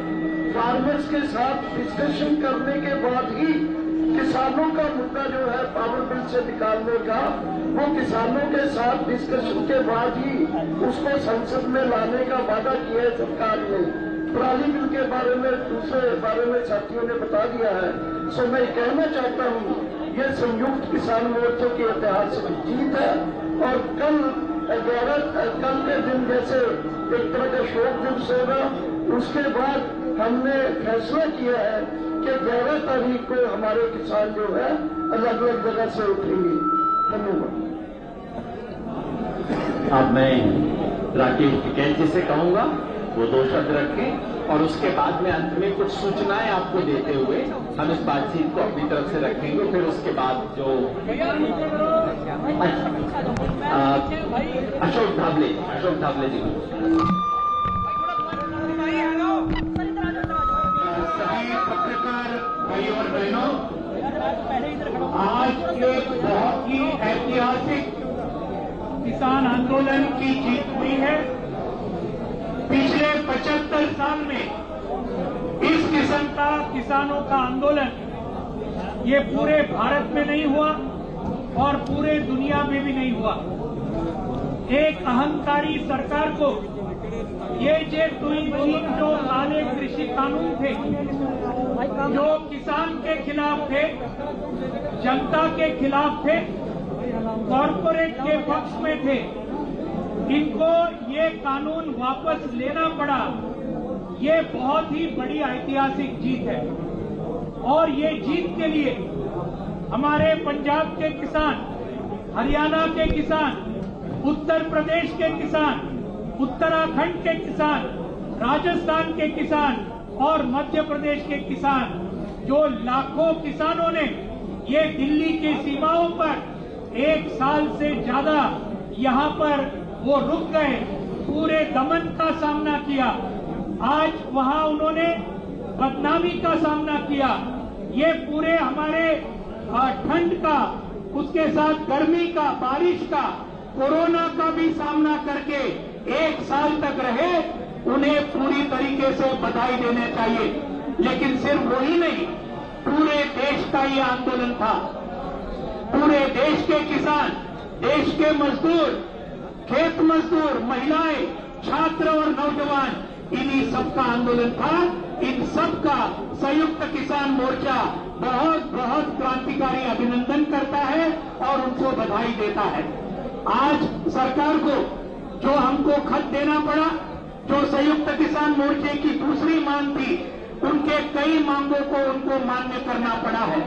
फार्मर्स के साथ डिस्कशन करने के बाद ही किसानों का मुद्दा जो है पावर बिल से निकालने का, वो किसानों के साथ डिस्कशन के बाद ही उसको संसद में लाने का वादा किया है सरकार ने। पराली बिल के बारे में, दूसरे बारे में साथियों ने बता दिया है। सो मैं कहना चाहता हूँ ये संयुक्त किसान मोर्चे की ऐतिहासिक जीत है और कल के दिन जैसे एक तरह का शोक दिवस होगा, उसके बाद हमने फैसला किया है कि 11 तारीख को हमारे किसान जो है अलग अलग जगह से उठेंगे। धन्यवाद। अब मैं राकेश टिकैत जी से कहूंगा वो 2 शब्द रखें और उसके बाद में अंत में कुछ सूचनाएं आपको देते हुए हम इस बातचीत को अपनी तरफ से रखेंगे। फिर उसके बाद जो अशोक धाबले जी पत्रकार भाइयों और बहनों, आज एक बहुत ही ऐतिहासिक किसान आंदोलन की जीत हुई है। पिछले 75 साल में इस किस्म का किसानों का आंदोलन ये पूरे भारत में नहीं हुआ और पूरे दुनिया में भी नहीं हुआ। एक अहंकारी सरकार को ये जो काले कृषि कानून थे, जो किसान के खिलाफ थे, जनता के खिलाफ थे, कॉरपोरेट के पक्ष में थे, इनको ये कानून वापस लेना पड़ा। ये बहुत ही बड़ी ऐतिहासिक जीत है और ये जीत के लिए हमारे पंजाब के किसान, हरियाणा के किसान, उत्तर प्रदेश के किसान, उत्तराखंड के किसान, राजस्थान के किसान और मध्य प्रदेश के किसान, जो लाखों किसानों ने ये दिल्ली की सीमाओं पर 1 साल से ज्यादा यहाँ पर वो रुक गए, पूरे दमन का सामना किया। आज वहाँ उन्होंने बदनामी का सामना किया। ये पूरे हमारे ठंड का, उसके साथ गर्मी का, बारिश का, कोरोना का भी सामना करके 1 साल तक रहे। उन्हें पूरी तरीके से बधाई देने चाहिए। लेकिन सिर्फ वही नहीं, पूरे देश का ये आंदोलन था। पूरे देश के किसान, देश के मजदूर खेत मजदूर, महिलाएं, छात्र और नौजवान, इन्हीं सबका आंदोलन था। इन सबका संयुक्त किसान मोर्चा बहुत बहुत क्रांतिकारी अभिनंदन करता है और उनको बधाई देता है। आज सरकार को जो हमको खत देना पड़ा, जो संयुक्त किसान मोर्चे की दूसरी मांग थी, उनके कई मांगों को उनको मान्य करना पड़ा है।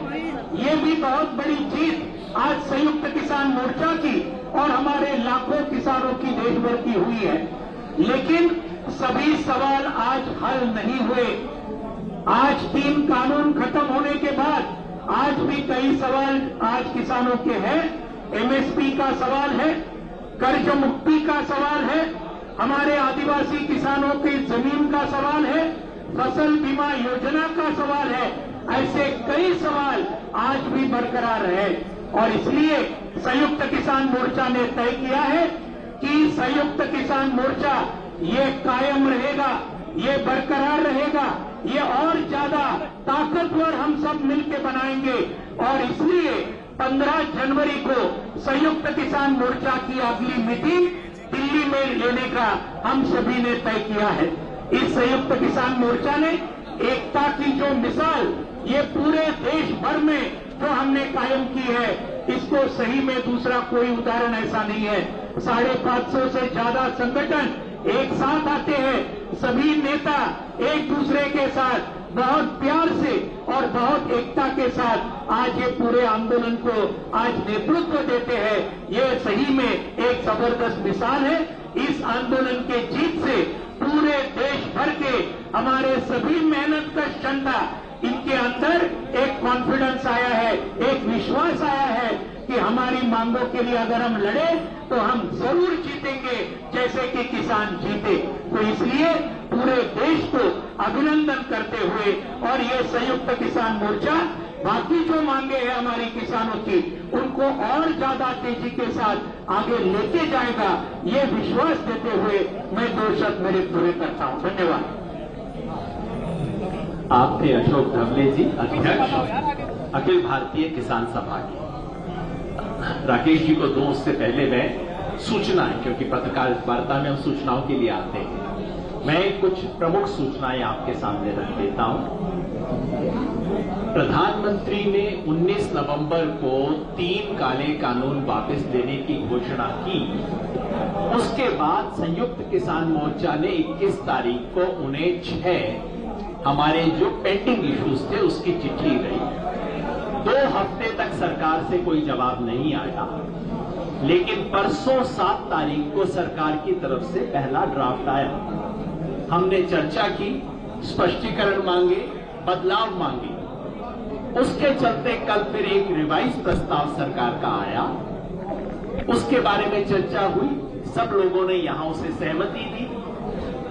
ये भी बहुत बड़ी जीत आज संयुक्त किसान मोर्चा की और हमारे लाखों किसानों की देश भर की हुई है। लेकिन सभी सवाल आज हल नहीं हुए। आज 3 कानून खत्म होने के बाद आज भी कई सवाल आज किसानों के हैं। एमएसपी का सवाल है, कर्ज मुक्ति का सवाल है, हमारे आदिवासी किसानों की जमीन का सवाल है, फसल बीमा योजना का सवाल है। ऐसे कई सवाल आज भी बरकरार है और इसलिए संयुक्त किसान मोर्चा ने तय किया है कि संयुक्त किसान मोर्चा ये कायम रहेगा, ये बरकरार रहेगा, ये और ज्यादा ताकतवर हम सब मिलकर बनाएंगे। और इसलिए 15 जनवरी को संयुक्त किसान मोर्चा की अगली मीटिंग दिल्ली में लेने का हम सभी ने तय किया है। इस संयुक्त किसान मोर्चा ने एकता की जो मिसाल ये पूरे देश भर में जो हमने कायम की है, इसको सही में दूसरा कोई उदाहरण ऐसा नहीं है। 550 से ज्यादा संगठन एक साथ आते हैं, सभी नेता एक दूसरे के साथ बहुत प्यार से और बहुत एकता के साथ आज ये पूरे आंदोलन को आज नेतृत्व देते हैं। ये सही में एक जबरदस्त मिसाल है। इस आंदोलन के जीत से पूरे देश भर के हमारे सभी मेहनत कश जनता, इनके अंदर एक कॉन्फिडेंस आया है, एक विश्वास आया है कि हमारी मांगों के लिए अगर हम लड़े तो हम जरूर जीतेंगे, जैसे कि किसान जीते। तो इसलिए पूरे देश को अभिनंदन करते हुए और ये संयुक्त किसान मोर्चा बाकी जो मांगे हैं हमारी किसानों की, उनको और ज्यादा तेजी के साथ आगे लेके जाएगा, ये विश्वास देते हुए मैं 2 शब्द मेरे पूरे करता हूं। धन्यवाद। आप थे अशोक धवले जी, अध्यक्ष अखिल भारतीय किसान सभा के। राकेश जी को दो उससे पहले मैं सूचना है, क्योंकि पत्रकार वार्ता में हम सूचनाओं के लिए आते हैं, मैं कुछ प्रमुख सूचनाएं आपके सामने रख देता हूं। प्रधानमंत्री ने 19 नवंबर को 3 काले कानून वापस लेने की घोषणा की। उसके बाद संयुक्त किसान मोर्चा ने 21 तारीख को उन्हें 6 हमारे जो पेंडिंग इश्यूज थे उसकी चिट्ठी गई। 2 हफ्ते तक सरकार से कोई जवाब नहीं आया, लेकिन परसों 7 तारीख को सरकार की तरफ से पहला ड्राफ्ट आया। हमने चर्चा की, स्पष्टीकरण मांगे, बदलाव मांगे। उसके चलते कल फिर एक रिवाइज प्रस्ताव सरकार का आया, उसके बारे में चर्चा हुई, सब लोगों ने यहां उसे सहमति दी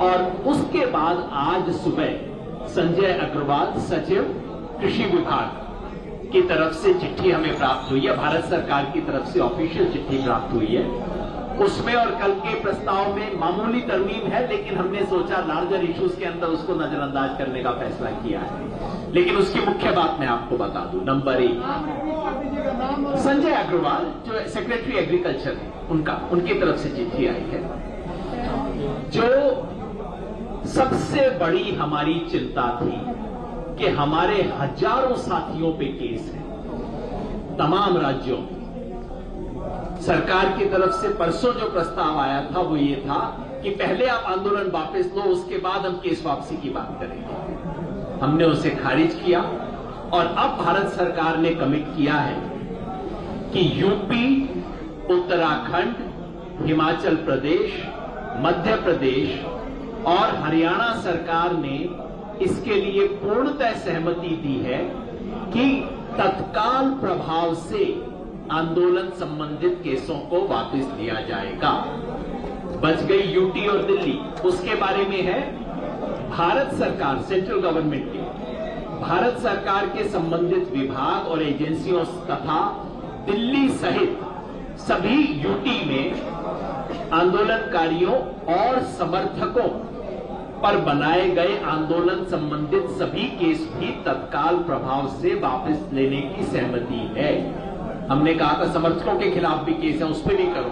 और उसके बाद आज सुबह संजय अग्रवाल सचिव कृषि विभाग की तरफ से चिट्ठी हमें प्राप्त हुई है, भारत सरकार की तरफ से ऑफिशियल चिट्ठी प्राप्त हुई है। उसमें और कल के प्रस्ताव में मामूली तरमीम है, लेकिन हमने सोचा लार्जर इश्यूज के अंदर उसको नजरअंदाज करने का फैसला किया है। लेकिन उसकी मुख्य बात मैं आपको बता दूं। नंबर 1, संजय अग्रवाल जो सेक्रेटरी एग्रीकल्चर है, उनकी तरफ से चिट्ठी आई है। जो सबसे बड़ी हमारी चिंता थी कि हमारे हजारों साथियों पे केस है तमाम राज्यों में। सरकार की तरफ से परसों जो प्रस्ताव आया था वो ये था कि पहले आप आंदोलन वापस लो, उसके बाद हम केस वापसी की बात करेंगे। हमने उसे खारिज किया और अब भारत सरकार ने कमिट किया है कि यूपी, उत्तराखंड, हिमाचल प्रदेश, मध्य प्रदेश और हरियाणा सरकार ने इसके लिए पूर्णतः सहमति दी है कि तत्काल प्रभाव से आंदोलन संबंधित केसों को वापस लिया जाएगा। बच गई यूटी और दिल्ली, उसके बारे में है भारत सरकार, सेंट्रल गवर्नमेंट के, भारत सरकार के संबंधित विभाग और एजेंसियों तथा दिल्ली सहित सभी यूटी में आंदोलनकारियों और समर्थकों पर बनाए गए आंदोलन संबंधित सभी केस भी तत्काल प्रभाव से वापस लेने की सहमति है। हमने कहा था समर्थकों के खिलाफ भी केस है, उस पर भी करो,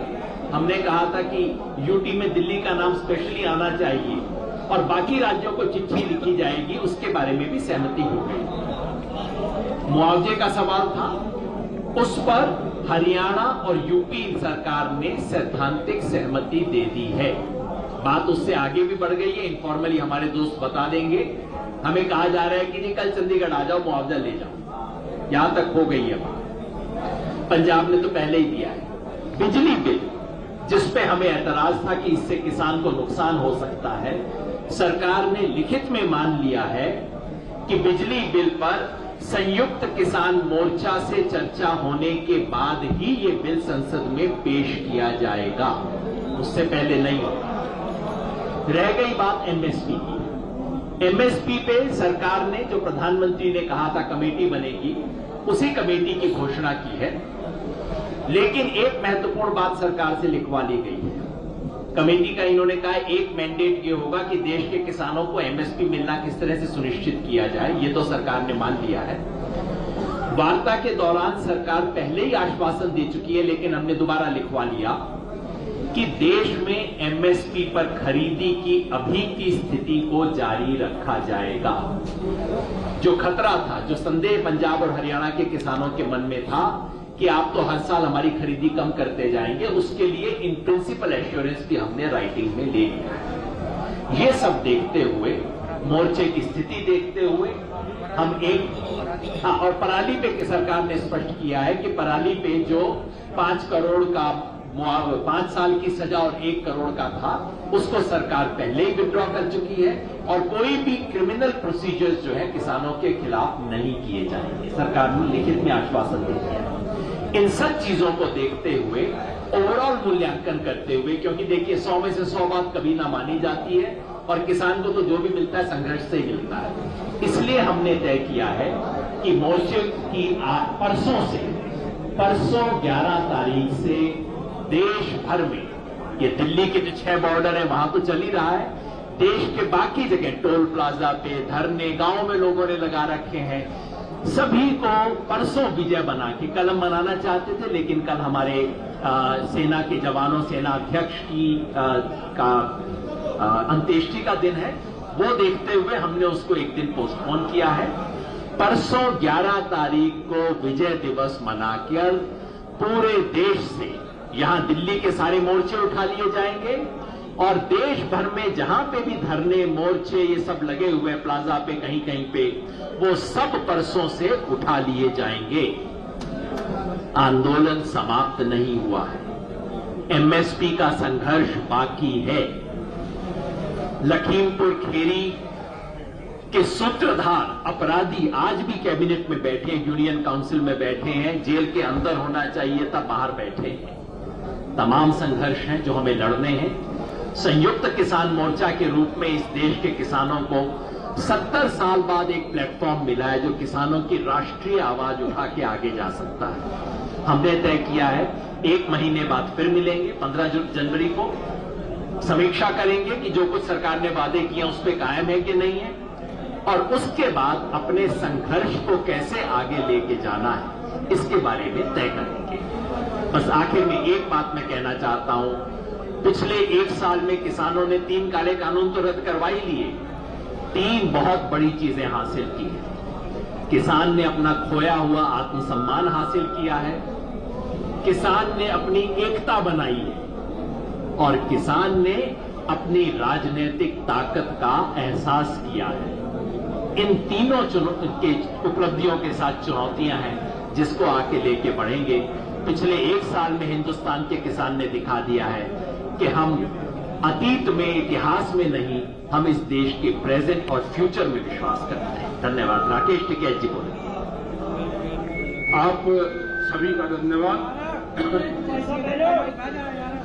हमने कहा था कि यूटी में दिल्ली का नाम स्पेशली आना चाहिए और बाकी राज्यों को चिट्ठी लिखी जाएगी, उसके बारे में भी सहमति हो गई। मुआवजे का सवाल था, उस पर हरियाणा और यूपी सरकार ने सैद्धांतिक सहमति दे दी है। बात उससे आगे भी बढ़ गई है, इनफॉर्मली हमारे दोस्त बता देंगे। हमें कहा जा रहा है कि जी कल चंडीगढ़ आ जाओ, मुआवजा ले जाओ। यहां तक हो गई है बात। पंजाब ने तो पहले ही दिया है। बिजली बिल जिस पे हमें ऐतराज था कि इससे किसान को नुकसान हो सकता है, सरकार ने लिखित में मान लिया है कि बिजली बिल पर संयुक्त किसान मोर्चा से चर्चा होने के बाद ही ये बिल संसद में पेश किया जाएगा, उससे पहले नहीं होगा। रह गई बात एमएसपी की। एमएसपी पे सरकार ने, जो प्रधानमंत्री ने कहा था कमेटी बनेगी, उसी कमेटी की घोषणा की है। लेकिन एक महत्वपूर्ण बात सरकार से लिखवा ली गई है। कमेटी का इन्होंने कहा एक मैंडेट ये होगा कि देश के किसानों को एमएसपी मिलना किस तरह से सुनिश्चित किया जाए, ये तो सरकार ने मान लिया है। वार्ता के दौरान सरकार पहले ही आश्वासन दे चुकी है, लेकिन हमने दोबारा लिखवा लिया कि देश में एमएसपी पर खरीदी की अभी की स्थिति को जारी रखा जाएगा। जो खतरा था, जो संदेह पंजाब और हरियाणा के किसानों के मन में था कि आप तो हर साल हमारी खरीदी कम करते जाएंगे, उसके लिए इन प्रिंसिपल एश्योरेंस भी हमने राइटिंग में ले लिया है। ये सब देखते हुए, मोर्चे की स्थिति देखते हुए हम और पराली पे सरकार ने स्पष्ट किया है कि पराली पे जो 5 करोड़ का 5 साल की सजा और 1 करोड़ का था, उसको सरकार पहले ही विड्रॉ कर चुकी है और कोई भी क्रिमिनल प्रोसीजर्स जो है किसानों के खिलाफ नहीं किए जाएंगे। सरकार ने लिखित में आश्वासन दे दिया है। इन सब चीजों को देखते हुए, ओवरऑल मूल्यांकन करते हुए, क्योंकि देखिए 100 में से 100 बात कभी ना मानी जाती है और किसान को तो जो भी मिलता है संघर्ष से ही मिलता है, इसलिए हमने तय किया है कि मोर्चे की परसों 11 तारीख से देश भर में, ये दिल्ली के जो 6 बॉर्डर है वहां तो चल ही रहा है, देश के बाकी जगह टोल प्लाजा पे धरने गांव में लोगों ने लगा रखे हैं, सभी को परसों विजय बना के, कल हम मनाना चाहते थे लेकिन कल हमारे सेना के जवानों, सेना अध्यक्ष की अंत्येष्टि का दिन है, वो देखते हुए हमने उसको एक दिन पोस्टपोन किया है। परसों 11 तारीख को विजय दिवस मनाकर पूरे देश से, यहां दिल्ली के सारे मोर्चे उठा लिए जाएंगे और देश भर में जहां पे भी धरने, मोर्चे ये सब लगे हुए प्लाजा पे कहीं कहीं पे, वो सब परसों से उठा लिए जाएंगे। आंदोलन समाप्त नहीं हुआ है, एमएसपी का संघर्ष बाकी है। लखीमपुर खीरी के सूत्रधार अपराधी आज भी कैबिनेट में बैठे हैं, यूनियन काउंसिल में बैठे हैं, जेल के अंदर होना चाहिए था, बाहर बैठे हैं। तमाम संघर्ष हैं जो हमें लड़ने हैं। संयुक्त किसान मोर्चा के रूप में इस देश के किसानों को 70 साल बाद एक प्लेटफॉर्म मिला है जो किसानों की राष्ट्रीय आवाज उठा के आगे जा सकता है। हमने तय किया है 1 महीने बाद फिर मिलेंगे, 15 जनवरी को समीक्षा करेंगे कि जो कुछ सरकार ने वादे किए उस पर कायम है कि नहीं है, और उसके बाद अपने संघर्ष को कैसे आगे लेके जाना है इसके बारे में तय करेंगे। बस आखिर में एक बात मैं कहना चाहता हूं, पिछले 1 साल में किसानों ने 3 काले कानून तो रद्द करवा ही लिए, 3 बहुत बड़ी चीजें हासिल की है। किसान ने अपना खोया हुआ आत्मसम्मान हासिल किया है, किसान ने अपनी एकता बनाई है और किसान ने अपनी राजनीतिक ताकत का एहसास किया है। इन तीनों के उपलब्धियों के साथ चुनौतियां हैं जिसको आके लेके बढ़ेंगे। पिछले 1 साल में हिंदुस्तान के किसान ने दिखा दिया है कि हम अतीत में, इतिहास में नहीं, हम इस देश के प्रेजेंट और फ्यूचर में विश्वास करते हैं। धन्यवाद। राकेश टिकैत जी बोले। आप सभी का धन्यवाद,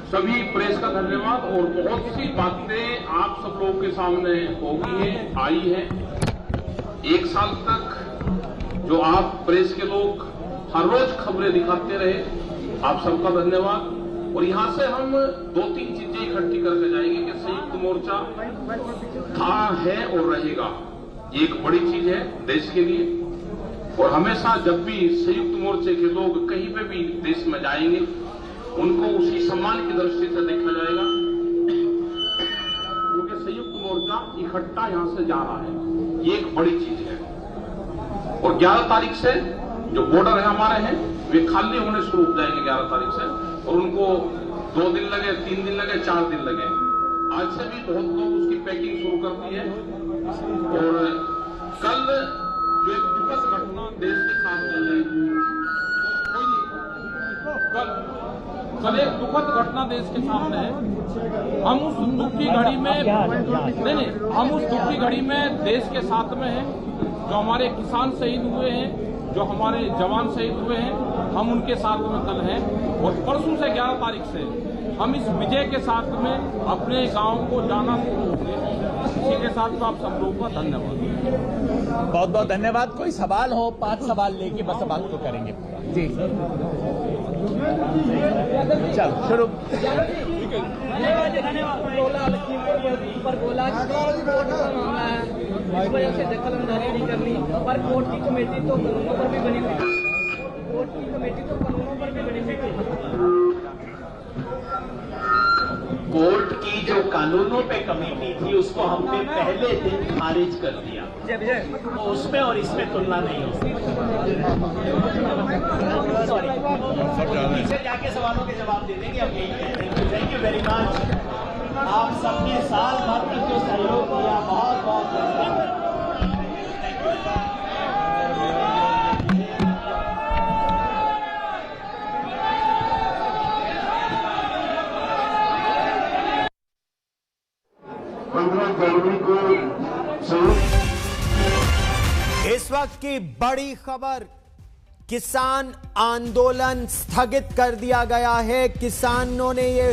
सभी प्रेस का धन्यवाद, और बहुत सी बातें आप सब लोगों के सामने होगी है, आई है। 1 साल तक जो आप प्रेस के लोग हर रोज खबरें दिखाते रहे, आप सबका धन्यवाद। और यहां से हम 2-3 चीजें इकट्ठी करके जाएंगे कि संयुक्त मोर्चा था, है और रहेगा। ये एक बड़ी चीज है देश के लिए, और हमेशा जब भी संयुक्त मोर्चे के लोग कहीं पे भी देश में जाएंगे उनको उसी सम्मान की दृष्टि से देखा जाएगा, क्योंकि संयुक्त मोर्चा इकट्ठा यहां से जा रहा है, ये एक बड़ी चीज है। और 11 तारीख से जो बॉर्डर है हमारे हैं वे खाली होने शुरू हो जाएंगे 11 तारीख से, और उनको 2 दिन लगे, 3 दिन लगे, 4 दिन लगे, आज से भी बहुत लोग उसकी पैकिंग शुरू कर दी है। और कल जो एक दुखद घटना देश के सामने है, कल एक दुखद घटना देश के सामने है। हम उस दुख की घड़ी में हम उस दुख की घड़ी में देश के साथ में हैं। जो हमारे किसान शहीद हुए हैं, जो हमारे जवान शहीद हुए हैं, हम उनके साथ में कल हैं। और परसों से 11 तारीख से हम इस विजय के साथ में अपने गांव को जाना शुरू होंगे। इसी के साथ आप सब लोगों का धन्यवाद। बहुत बहुत धन्यवाद। कोई सवाल हो, 5 सवाल लेके बस बात तो करेंगे जी। चलो शुरू। इस वजह से दखल अंदाजी नहीं करनी, पर कोर्ट की कमेटी तो कानूनों पर भी बनी हुई है। कोर्ट की कमेटी तो कानूनों पर भी बनी हुई है। कोर्ट की जो कानूनों पे कमेटी थी उसको हमने पहले दिन खारिज कर दिया, तो उसमें और इसमें तुलना नहीं हो सकती। जाके सवालों के जवाब दे देंगे अब यही। Thank you very much. आप सबने साल भर तक जो सहयोग किया, बहुत बहुत धन्यवाद। इस वक्त की बड़ी खबर, किसान आंदोलन स्थगित कर दिया गया है। किसानों ने ये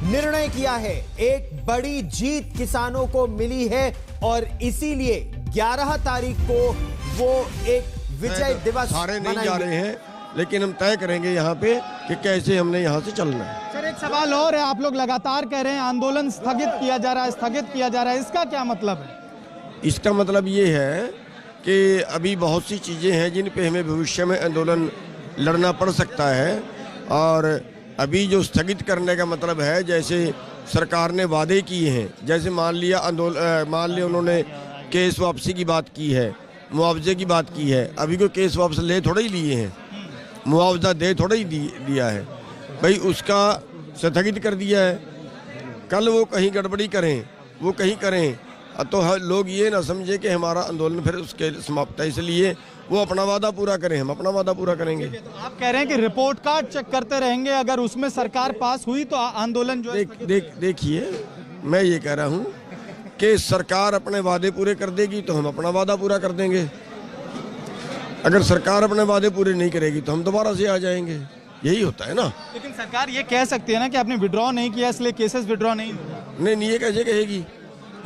निर्णय किया है, एक बड़ी जीत किसानों को मिली है और इसीलिए 11 तारीख को वो एक विजय दिवस सारे नहीं जा रहे हैं, लेकिन हम तय करेंगे यहाँ पे कि कैसे हमने यहाँ से चलना है। सर एक सवाल और है, आप लोग लगातार कह रहे हैं आंदोलन स्थगित किया जा रहा है, स्थगित किया जा रहा है, इसका क्या मतलब है? इसका मतलब ये है कि अभी बहुत सी चीज़ें हैं जिन पे हमें भविष्य में आंदोलन लड़ना पड़ सकता है। और अभी जो स्थगित करने का मतलब है, जैसे सरकार ने वादे किए हैं, जैसे मान लिया उन्होंने केस वापसी की बात की है, मुआवजे की बात की है। अभी कोई केस वापस ले थोड़े ही लिए हैं, मुआवजा दे थोड़ा ही दिया है भाई, उसका स्थगित कर दिया है। कल वो कहीं गड़बड़ी करें, वो कहीं करें तो लोग ये ना समझे कि हमारा आंदोलन फिर उसके समाप्त है, इसलिए वो अपना वादा पूरा करें, हम अपना वादा पूरा करेंगे। तो आप कह रहे हैं कि रिपोर्ट कार्ड चेक करते रहेंगे, अगर उसमें सरकार पास हुई तो आंदोलन जो देखिए मैं ये कह रहा हूँ कि सरकार अपने वादे पूरे कर देगी तो हम अपना वादा पूरा कर देंगे। अगर सरकार अपने वादे पूरे नहीं करेगी तो हम दोबारा से आ जाएंगे, यही होता है ना। लेकिन सरकार ये कह सकती है ना कि आपने विड्रॉ नहीं किया इसलिए केसेस विड्रॉ नहीं। नहीं, ये कैसे कहेगी?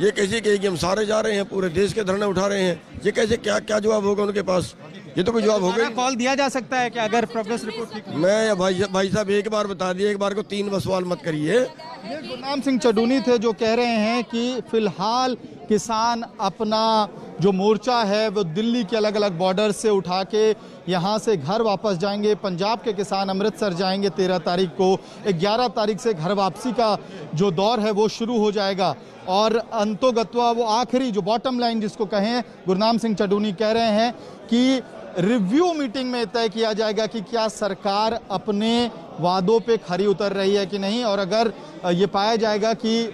ये कैसे कहेगी? हम सारे जा रहे हैं, पूरे देश के धरने उठा रहे हैं, ये कैसे क्या जवाब होगा उनके पास? ये तो कोई जवाब होगा। कॉल दिया जा सकता है कि अगर प्रोग्रेस रिपोर्ट ठीक है। मैं भाई साहब एक बार बता दिए, एक बार को 3 सवाल मत करिए। ये गुरनाम सिंह चडूनी थे जो कह रहे हैं कि फिलहाल किसान अपना जो मोर्चा है वो दिल्ली के अलग अलग बॉर्डर से उठा के यहाँ से घर वापस जाएंगे। पंजाब के किसान अमृतसर जाएंगे 13 तारीख को। 11 तारीख से घर वापसी का जो दौर है वो शुरू हो जाएगा और अंतोगत्वा वो आखिरी जो बॉटम लाइन जिसको कहें, गुरनाम सिंह चडूनी कह रहे हैं कि रिव्यू मीटिंग में तय किया जाएगा कि क्या सरकार अपने वादों पे खरी उतर रही है कि नहीं, और अगर ये पाया जाएगा कि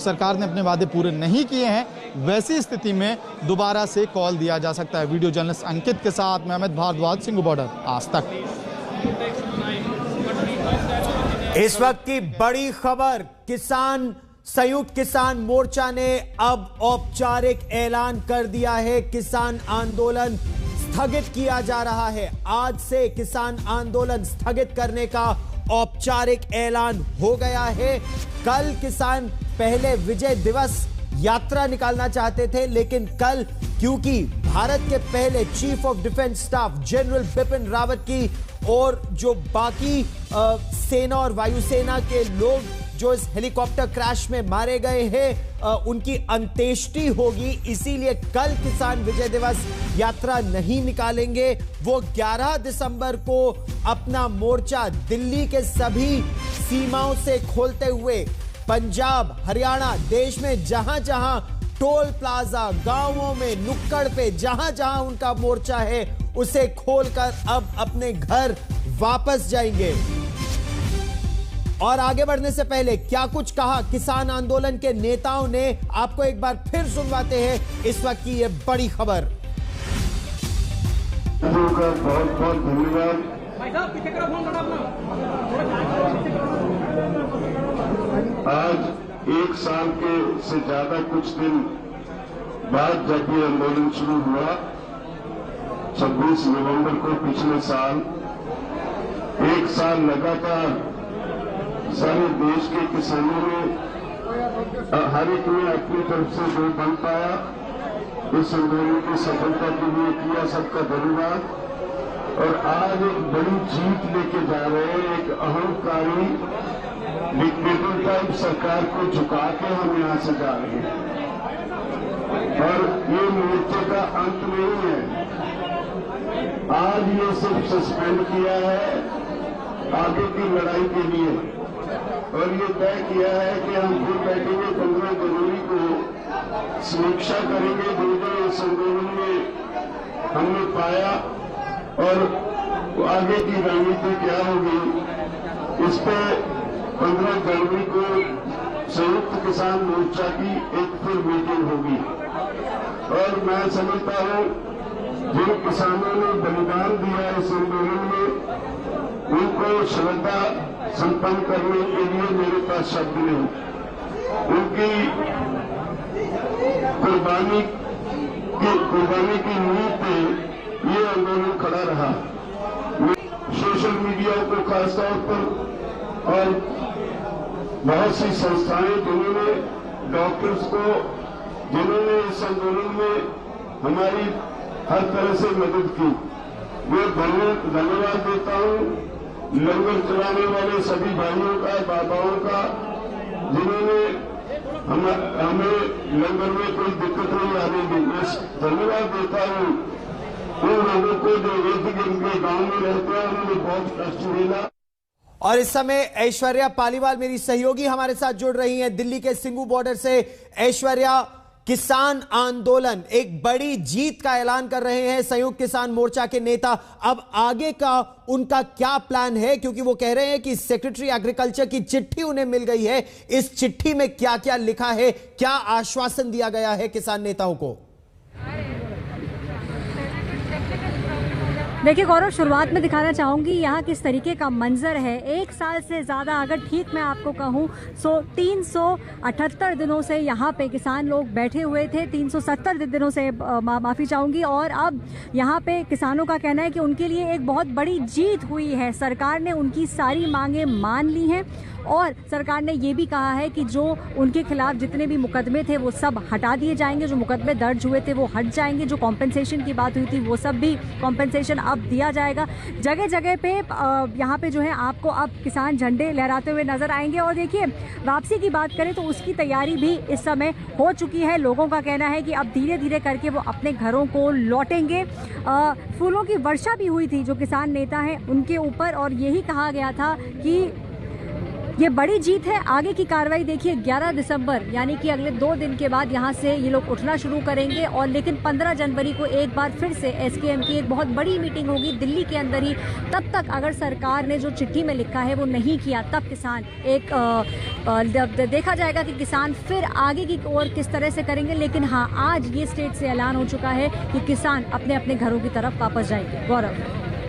सरकार ने अपने वादे पूरे नहीं किए हैं, वैसी स्थिति में दोबारा से कॉल दिया जा सकता है। वीडियो जर्नलिस्ट अंकित के साथ मैं अमित भारद्वाज, सिंह बॉर्डर, आज तक। इस वक्त की बड़ी खबर, संयुक्त किसान मोर्चा ने अब औपचारिक ऐलान कर दिया है, किसान आंदोलन स्थगित किया जा रहा है। आज से किसान आंदोलन स्थगित करने का औपचारिक ऐलान हो गया है। कल किसान पहले विजय दिवस यात्रा निकालना चाहते थे, लेकिन कल क्योंकि भारत के पहले chief of defence staff general Bipin Rawat की और जो बाकी सेना और वायुसेना के लोग जो इस हेलीकॉप्टर क्रैश में मारे गए हैं उनकी अंत्येष्टि होगी, इसीलिए कल किसान विजय दिवस यात्रा नहीं निकालेंगे। वो 11 दिसंबर को अपना मोर्चा दिल्ली के सभी सीमाओं से खोलते हुए पंजाब, हरियाणा, देश में जहां जहां टोल प्लाजा, गांवों में, नुक्कड़ पे, जहां जहां उनका मोर्चा है उसे खोलकर अब अपने घर वापस जाएंगे। और आगे बढ़ने से पहले क्या कुछ कहा किसान आंदोलन के नेताओं ने, आपको एक बार फिर सुनवाते हैं इस वक्त की यह बड़ी खबर। बहुत बहुत धन्यवाद। आज 1 साल के से ज्यादा कुछ दिन बाद जब ये आंदोलन शुरू हुआ, 26 नवंबर को पिछले साल, 1 साल लगातार सारे देश के किसानों ने हर एक ने अपनी तरफ से जो बन पाया इस आंदोलन की सफलता के लिए किया, सबका धन्यवाद। और आज एक बड़ी जीत लेके जा रहे हैं, एक अहंकारी डिक्टेटर टाइप सरकार को झुका के हम यहां से जा रहे हैं। और ये मोर्चे का अंत नहीं है, आज ये सिर्फ सस्पेंड किया है आगे की लड़ाई के लिए, और ये तय किया है कि हम फिर बैठेंगे 15 जनवरी को, समीक्षा करेंगे जो जो इस आंदोलन में हमने पाया और आगे की रणनीति क्या होगी, इस पे 15 जनवरी को संयुक्त किसान मोर्चा की एक फिर मीटिंग होगी। और मैं समझता हूं जिन किसानों ने बलिदान दिया इस आंदोलन में, उनको श्रद्धा संपन्न करने के लिए मेरे पास शब्द नहीं। उनकी कुर्बानी की नींव पे ये आंदोलन खड़ा रहा। सोशल मीडिया को खासतौर पर और बहुत सी संस्थाएं जिन्होंने डॉक्टर्स को, जिन्होंने इस आंदोलन में हमारी हर तरह से मदद की, मैं धन्यवाद देता हूं। लंगर चलाने वाले सभी भाइयों का, बाबाओं का, जिन्होंने हमें लंगर में कोई दिक्कत नहीं आने दी, मैं धन्यवाद देता हूं। उन लोगों को जो इर्द गिर्द के गांव में रहते हैं उन्होंने बहुत कष्ट मिला। और इस समय ऐश्वर्या पालीवाल मेरी सहयोगी हमारे साथ जुड़ रही हैं दिल्ली के सिंगू बॉर्डर से। ऐश्वर्या, किसान आंदोलन एक बड़ी जीत का ऐलान कर रहे हैं संयुक्त किसान मोर्चा के नेता, अब आगे का उनका क्या प्लान है? क्योंकि वो कह रहे हैं कि सेक्रेटरी एग्रीकल्चर की चिट्ठी उन्हें मिल गई है, इस चिट्ठी में क्या क्या लिखा है, क्या आश्वासन दिया गया है किसान नेताओं को? देखिए गौरव, शुरुआत में दिखाना चाहूँगी यहाँ किस तरीके का मंजर है। 1 साल से ज़्यादा, अगर ठीक मैं आपको कहूँ, 378 दिनों से यहाँ पे किसान लोग बैठे हुए थे, 370 दिनों से माफ़ी चाहूँगी। और अब यहाँ पे किसानों का कहना है कि उनके लिए एक बहुत बड़ी जीत हुई है, सरकार ने उनकी सारी मांगें मान ली हैं और सरकार ने ये भी कहा है कि जो उनके खिलाफ जितने भी मुकदमे थे वो सब हटा दिए जाएंगे, जो मुकदमे दर्ज हुए थे वो हट जाएंगे, जो कॉम्पेंसेशन की बात हुई थी वो सब भी कॉम्पेंसेशन अब दिया जाएगा। जगह जगह पे यहाँ पे जो है आपको अब किसान झंडे लहराते हुए नजर आएंगे। और देखिए, वापसी की बात करें तो उसकी तैयारी भी इस समय हो चुकी है। लोगों का कहना है कि अब धीरे धीरे करके वो अपने घरों को लौटेंगे। फूलों की वर्षा भी हुई थी जो किसान नेता हैं उनके ऊपर, और यही कहा गया था कि ये बड़ी जीत है। आगे की कार्रवाई देखिए 11 दिसंबर यानी कि अगले 2 दिन के बाद यहाँ से ये लोग उठना शुरू करेंगे, और लेकिन 15 जनवरी को एक बार फिर से एसकेएम की एक बहुत बड़ी मीटिंग होगी दिल्ली के अंदर ही। तब तक अगर सरकार ने जो चिट्ठी में लिखा है वो नहीं किया, तब किसान देखा जाएगा कि किसान फिर आगे की ओर किस तरह से करेंगे। लेकिन हाँ, आज ये स्टेट से ऐलान हो चुका है कि किसान अपने अपने घरों की तरफ वापस जाएंगे। गौरव,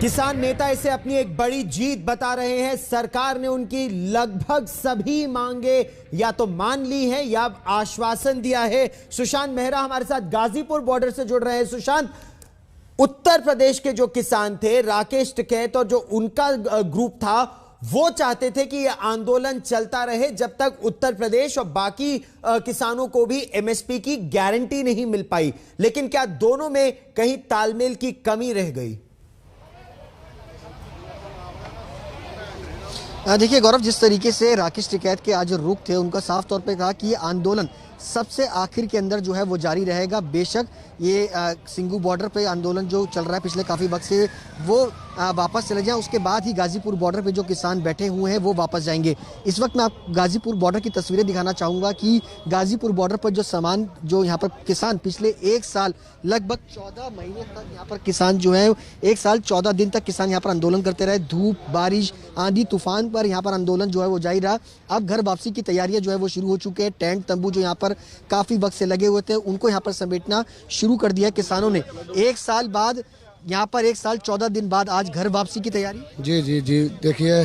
किसान नेता इसे अपनी एक बड़ी जीत बता रहे हैं। सरकार ने उनकी लगभग सभी मांगे या तो मान ली हैं या आश्वासन दिया है। सुशांत मेहरा हमारे साथ गाजीपुर बॉर्डर से जुड़ रहे हैं। सुशांत, उत्तर प्रदेश के जो किसान थे, राकेश टिकैत और जो उनका ग्रुप था, वो चाहते थे कि यह आंदोलन चलता रहे जब तक उत्तर प्रदेश और बाकी किसानों को भी एमएसपी की गारंटी नहीं मिल पाई। लेकिन क्या दोनों में कहीं तालमेल की कमी रह गई? देखिए गौरव, जिस तरीके से राकेश टिकैत के आज रुख थे, उनका साफ तौर पे कहा कि ये आंदोलन सबसे आखिर के अंदर जो है वो जारी रहेगा। बेशक ये सिंगू बॉर्डर पे आंदोलन जो चल रहा है पिछले काफ़ी वक्त से, वो वापस चले जाएं, उसके बाद ही गाजीपुर बॉर्डर पे जो किसान बैठे हुए हैं वो वापस जाएंगे। इस वक्त मैं आप गाजीपुर बॉर्डर की तस्वीरें दिखाना चाहूँगा कि गाजीपुर बॉर्डर पर जो यहाँ पर किसान पिछले 1 साल लगभग 14 महीने तक यहाँ पर किसान जो है 1 साल 14 दिन तक किसान यहाँ पर आंदोलन करते रहे। धूप, बारिश, आंधी तूफान पर यहाँ पर आंदोलन जो है वो जारी रहा। अब घर वापसी की तैयारियां जो है वो शुरू हो चुके हैं। टेंट तंबू जो यहाँ पर काफ़ी वक्त से लगे हुए थे, उनको यहाँ पर समेटना शुरू कर दिया किसानों ने। 1 साल बाद यहाँ पर 1 साल 14 दिन बाद आज घर वापसी की तैयारी। जी देखिए,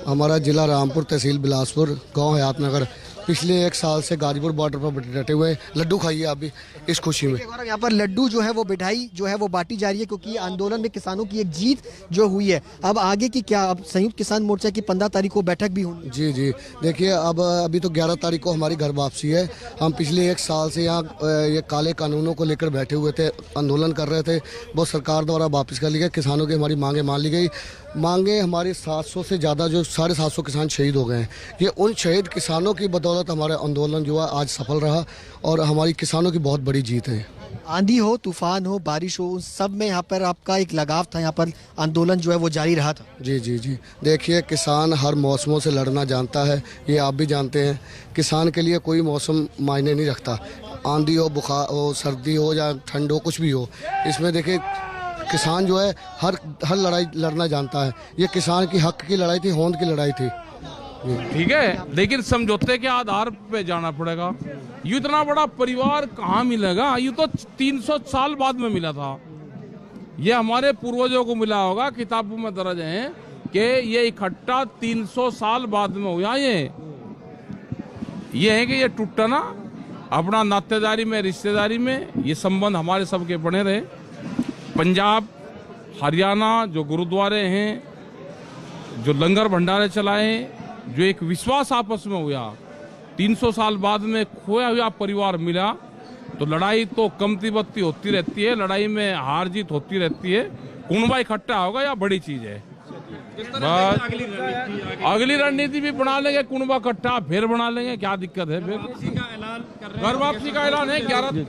हमारा जिला रामपुर, तहसील बिलासपुर, गांव हयातनगर, पिछले 1 साल से गाजीपुर बॉर्डर पर डटे हुए हैं। लड्डू खाइए आप भी इस खुशी में। यहाँ पर लड्डू जो है वो मिठाई जो है वो बांटी जा रही है, क्योंकि आंदोलन में किसानों की एक जीत जो हुई है। अब आगे की क्या, अब संयुक्त किसान मोर्चा की 15 तारीख को बैठक भी होगी। जी देखिए, अब अभी तो 11 तारीख को हमारी घर वापसी है। हम पिछले 1 साल से यहाँ ये काले कानूनों को लेकर बैठे हुए थे, आंदोलन कर रहे थे। वो सरकार द्वारा वापस कर ली गई। किसानों की हमारी मांगे मान ली गई। मांगे हमारे 700 से ज़्यादा, जो 750 किसान शहीद हो गए हैं। ये उन शहीद किसानों की बदौलत हमारा आंदोलन जो है आज सफल रहा और हमारी किसानों की बहुत बड़ी जीत है। आंधी हो, तूफान हो, बारिश हो, उन सब में यहाँ पर आपका एक लगाव था, यहाँ पर आंदोलन जो है वो जारी रहा था। जी देखिए, किसान हर मौसमों से लड़ना जानता है, ये आप भी जानते हैं। किसान के लिए कोई मौसम मायने नहीं रखता, आंधी हो, बुखार हो, सर्दी हो या ठंड हो, कुछ भी हो। इसमें देखिए किसान जो है हर लड़ाई लड़ना जानता है। ये किसान की हक की लड़ाई थी, होंद की लड़ाई थी। ठीक है, लेकिन समझौते के आधार पे जाना पड़ेगा। ये इतना बड़ा परिवार कहाँ मिलेगा? ये तो 300 साल बाद में मिला था। ये हमारे पूर्वजों को मिला होगा, किताबों में दर्ज है कि ये इकट्ठा 300 साल बाद में हुआ। ये है कि ये टूटा ना, अपना नातेदारी में, रिश्तेदारी में ये संबंध हमारे सबके बने रहे। पंजाब, हरियाणा जो गुरुद्वारे हैं, जो लंगर भंडारे चलाए, जो एक विश्वास आपस में हुआ, 300 साल बाद में खोया हुआ परिवार मिला, तो लड़ाई तो कमती बत्ती होती रहती है, लड़ाई में हार जीत होती रहती है। कुनबा इकट्ठा होगा या बड़ी चीज है। बस अगली रणनीति भी बना लेंगे, कुनबा इकट्ठा फिर बना लेंगे, क्या दिक्कत है। फिर घर वापसी का ऐलान है,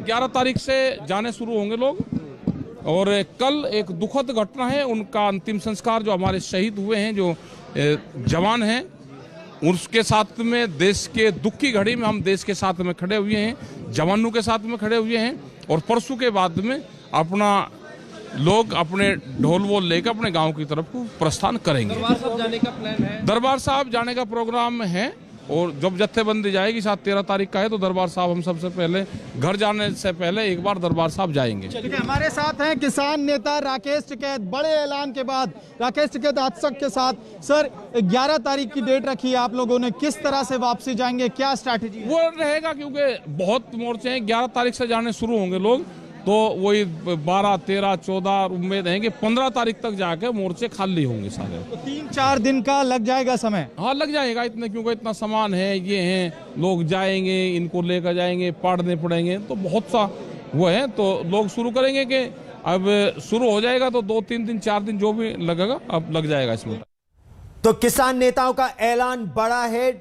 11 तारीख से जाने शुरू होंगे लोग। और कल एक दुखद घटना है, उनका अंतिम संस्कार, जो हमारे शहीद हुए हैं, जो जवान हैं, उसके साथ में देश के दुख की घड़ी में हम देश के साथ में खड़े हुए हैं, जवानों के साथ में खड़े हुए हैं। और परसों के बाद में अपना लोग अपने ढोल वोल लेकर अपने गांव की तरफ को प्रस्थान करेंगे। दरबार साहब जाने का प्लान है? दरबार साहब जाने का प्रोग्राम है, और जब जत्थेबंदी जाएगी, साथ 13 तारीख का है, तो दरबार साहब हम सबसे पहले, घर जाने से पहले एक बार दरबार साहब जाएंगे। हमारे साथ हैं किसान नेता राकेश टिकैत। बड़े ऐलान के बाद राकेश टिकैत आज तक के साथ। सर, 11 तारीख की डेट रखी है आप लोगों ने, किस तरह से वापसी जाएंगे, क्या स्ट्रैटेजी वो रहेगा? क्योंकि बहुत मोर्चे हैं, 11 तारीख से जाने शुरू होंगे लोग, तो वही 12, 13, 14 उम्मीद है कि 15 तारीख तक जाके मोर्चे खाली होंगे सारे। तो 3-4 दिन का लग जाएगा समय? हाँ, लग जाएगा इतने, क्योंकि इतना सामान है, ये है, लोग जाएंगे, इनको लेकर जाएंगे, पाड़ने पड़ेंगे, तो बहुत सा वो है। तो लोग शुरू करेंगे कि अब शुरू हो जाएगा, तो 2-3 दिन 4 दिन जो भी लगेगा अब लग जाएगा इसमें। तो किसान नेताओं का ऐलान बड़ा है।